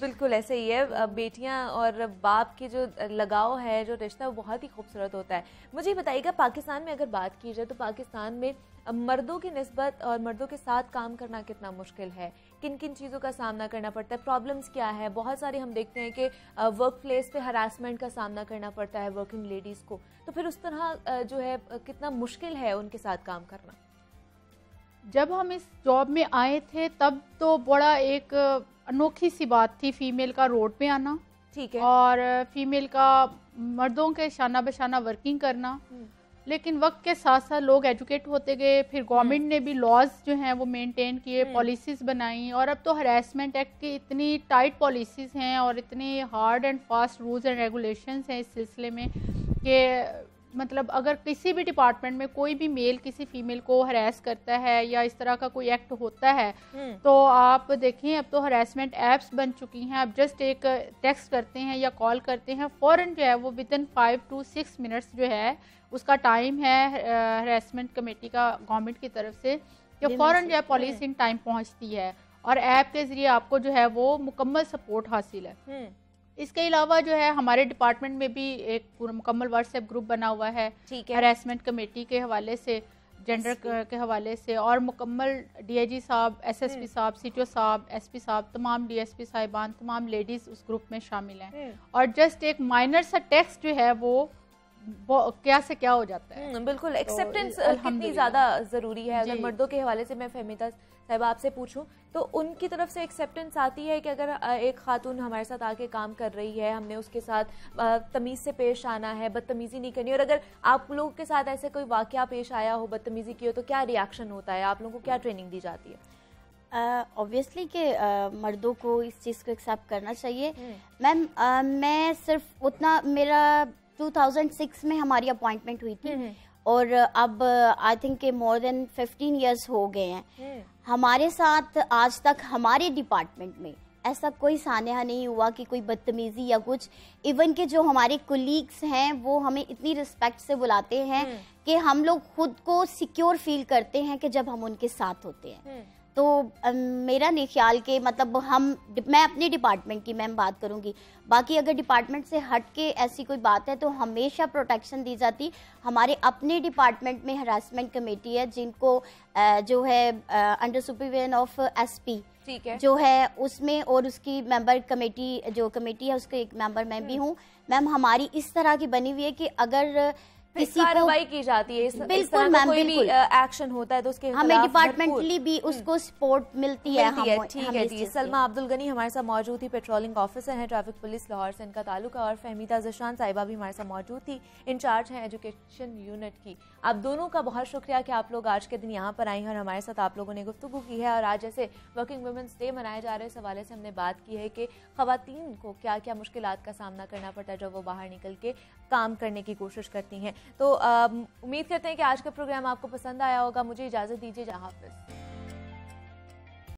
बिल्कुल ऐसे ही है, बेटियां और बाप की जो लगाव है, जो रिश्ता है, वो बहुत ही खूबसूरत होता है। मुझे बताइएगा पाकिस्तान में अगर बात की जाए तो पाकिस्तान में मर्दों की निस्बत और मर्दों के साथ काम करना कितना मुश्किल है, किन किन चीज़ों का सामना करना पड़ता है, प्रॉब्लम्स क्या है? बहुत सारे हम देखते हैं कि वर्क प्लेस पे हरासमेंट का सामना करना पड़ता है वर्किंग लेडीज़ को, तो फिर उस तरह जो है कितना मुश्किल है उनके साथ काम करना? जब हम इस जॉब में आए थे तब तो बड़ा एक अनोखी सी बात थी फीमेल का रोड पे आना, ठीक है, और फीमेल का मर्दों के शाना बशाना वर्किंग करना। लेकिन वक्त के साथ साथ लोग एजुकेट होते गए, फिर गवर्नमेंट ने भी लॉज जो हैं वो मेंटेन किए, पॉलिसीज़ बनाई, और अब तो हरासमेंट एक्ट की इतनी टाइट पॉलिसीज़ हैं और इतनी hard and fast rules and regulations हैं इस सिलसिले में कि मतलब अगर किसी भी डिपार्टमेंट में कोई भी मेल किसी फीमेल को हरास करता है या इस तरह का कोई एक्ट होता है तो आप देखें अब तो हरासमेंट ऐप्स बन चुकी हैं। आप जस्ट एक टेक्स्ट करते हैं या कॉल करते हैं, फ़ौरन जो है वो विदिन 5 to 6 मिनट्स जो है उसका टाइम है हरासमेंट कमेटी का गवर्नमेंट की तरफ से कि फ़ौरन जो है पुलिस इन टाइम पहुंचती है और ऐप के ज़रिए आपको जो है वो मुकम्मल सपोर्ट हासिल है। इसके अलावा जो है हमारे डिपार्टमेंट में भी एक पूरा मुकम्मल व्हाट्सएप ग्रुप बना हुआ है हरासमेंट कमेटी के हवाले से, जेंडर के हवाले से, और मुकम्मल डीआईजी साहब, एसएसपी साहब, सीटीओ साहब, एसपी साहब, तमाम डीएसपी साहिबान, तमाम लेडीज़ उस ग्रुप में शामिल हैं। और जस्ट एक माइनर सा टेक्स्ट जो है वो क्या से क्या हो जाता है। बिल्कुल, एक्सेप्टेंस कितनी ज़्यादा ज़रूरी है। अगर मर्दों के हवाले से मैं फहमीदा साहिबा आपसे पूछूं तो उनकी तरफ से एक्सेप्टेंस आती है कि अगर एक खातून हमारे साथ आके काम कर रही है, हमने उसके साथ तमीज़ से पेश आना है, बदतमीज़ी नहीं करनी, और अगर आप लोगों के साथ ऐसे कोई वाकया पेश आया हो, बदतमीज़ी की हो, तो क्या रिएक्शन होता है, आप लोगों को क्या ट्रेनिंग दी जाती है? ऑब्वियसली कि मर्दों को इस चीज़ को एक्सेप्ट करना चाहिए। मैम मैं सिर्फ उतना, मेरा 2006 में हमारी अपॉइंटमेंट हुई थी और अब आई थिंक के मोर देन 15 इयर्स हो गए हैं। हमारे साथ आज तक हमारे डिपार्टमेंट में ऐसा कोई सानेहा नहीं हुआ कि कोई बदतमीजी या कुछ। इवन के जो हमारे कोलीग्स हैं वो हमें इतनी रिस्पेक्ट से बुलाते हैं कि हम लोग खुद को सिक्योर फील करते हैं कि जब हम उनके साथ होते हैं। तो मेरा नहीं ख्याल के मतलब मैं अपने डिपार्टमेंट की मैम बात करूंगी, बाकी अगर डिपार्टमेंट से हट के ऐसी कोई बात है तो हमेशा प्रोटेक्शन दी जाती। हमारे अपने डिपार्टमेंट में हरासमेंट कमेटी है जिनको जो है अंडर सुपरविजन ऑफ एसपी ठीक है जो है उसमें, और उसकी मेंबर कमेटी जो कमेटी है उसके एक मेंबर मैं भी हूँ। मैम हमारी इस तरह की बनी हुई है कि अगर किसी कार्रवाई की जाती है, बिल्कुल मैम, कोई भी बिल्कुल एक्शन होता है तो उसके हमें डिपार्टमेंटली भी उसको सपोर्ट मिलती है। ठीक है जी। सलमा अब्दुल गनी हमारे साथ मौजूद थी, पेट्रोलिंग ऑफिसर हैं ट्रैफिक पुलिस लाहौर से इनका ताल्लुक है, और फहमीदा ज़शान साहिबा भी हमारे साथ मौजूद थी, इंचार्ज हैं एजुकेशन यूनिट की। आप दोनों का बहुत शुक्रिया कि आप लोग आज के दिन यहाँ पर आई हैं और हमारे साथ आप लोगों ने गुफ्तगू की है। और आज जैसे वर्किंग वुमेन्स डे मनाए जा रहे हैं, इस हवाले से हमने बात की है कि ख़वातीन को क्या क्या मुश्किलात का सामना करना पड़ता है जब वो बाहर निकल के काम करने की कोशिश करती हैं। तो उम्मीद करते हैं कि आज का प्रोग्राम आपको पसंद आया होगा। मुझे इजाज़त दीजिए, जहाँ हाफ़िज़।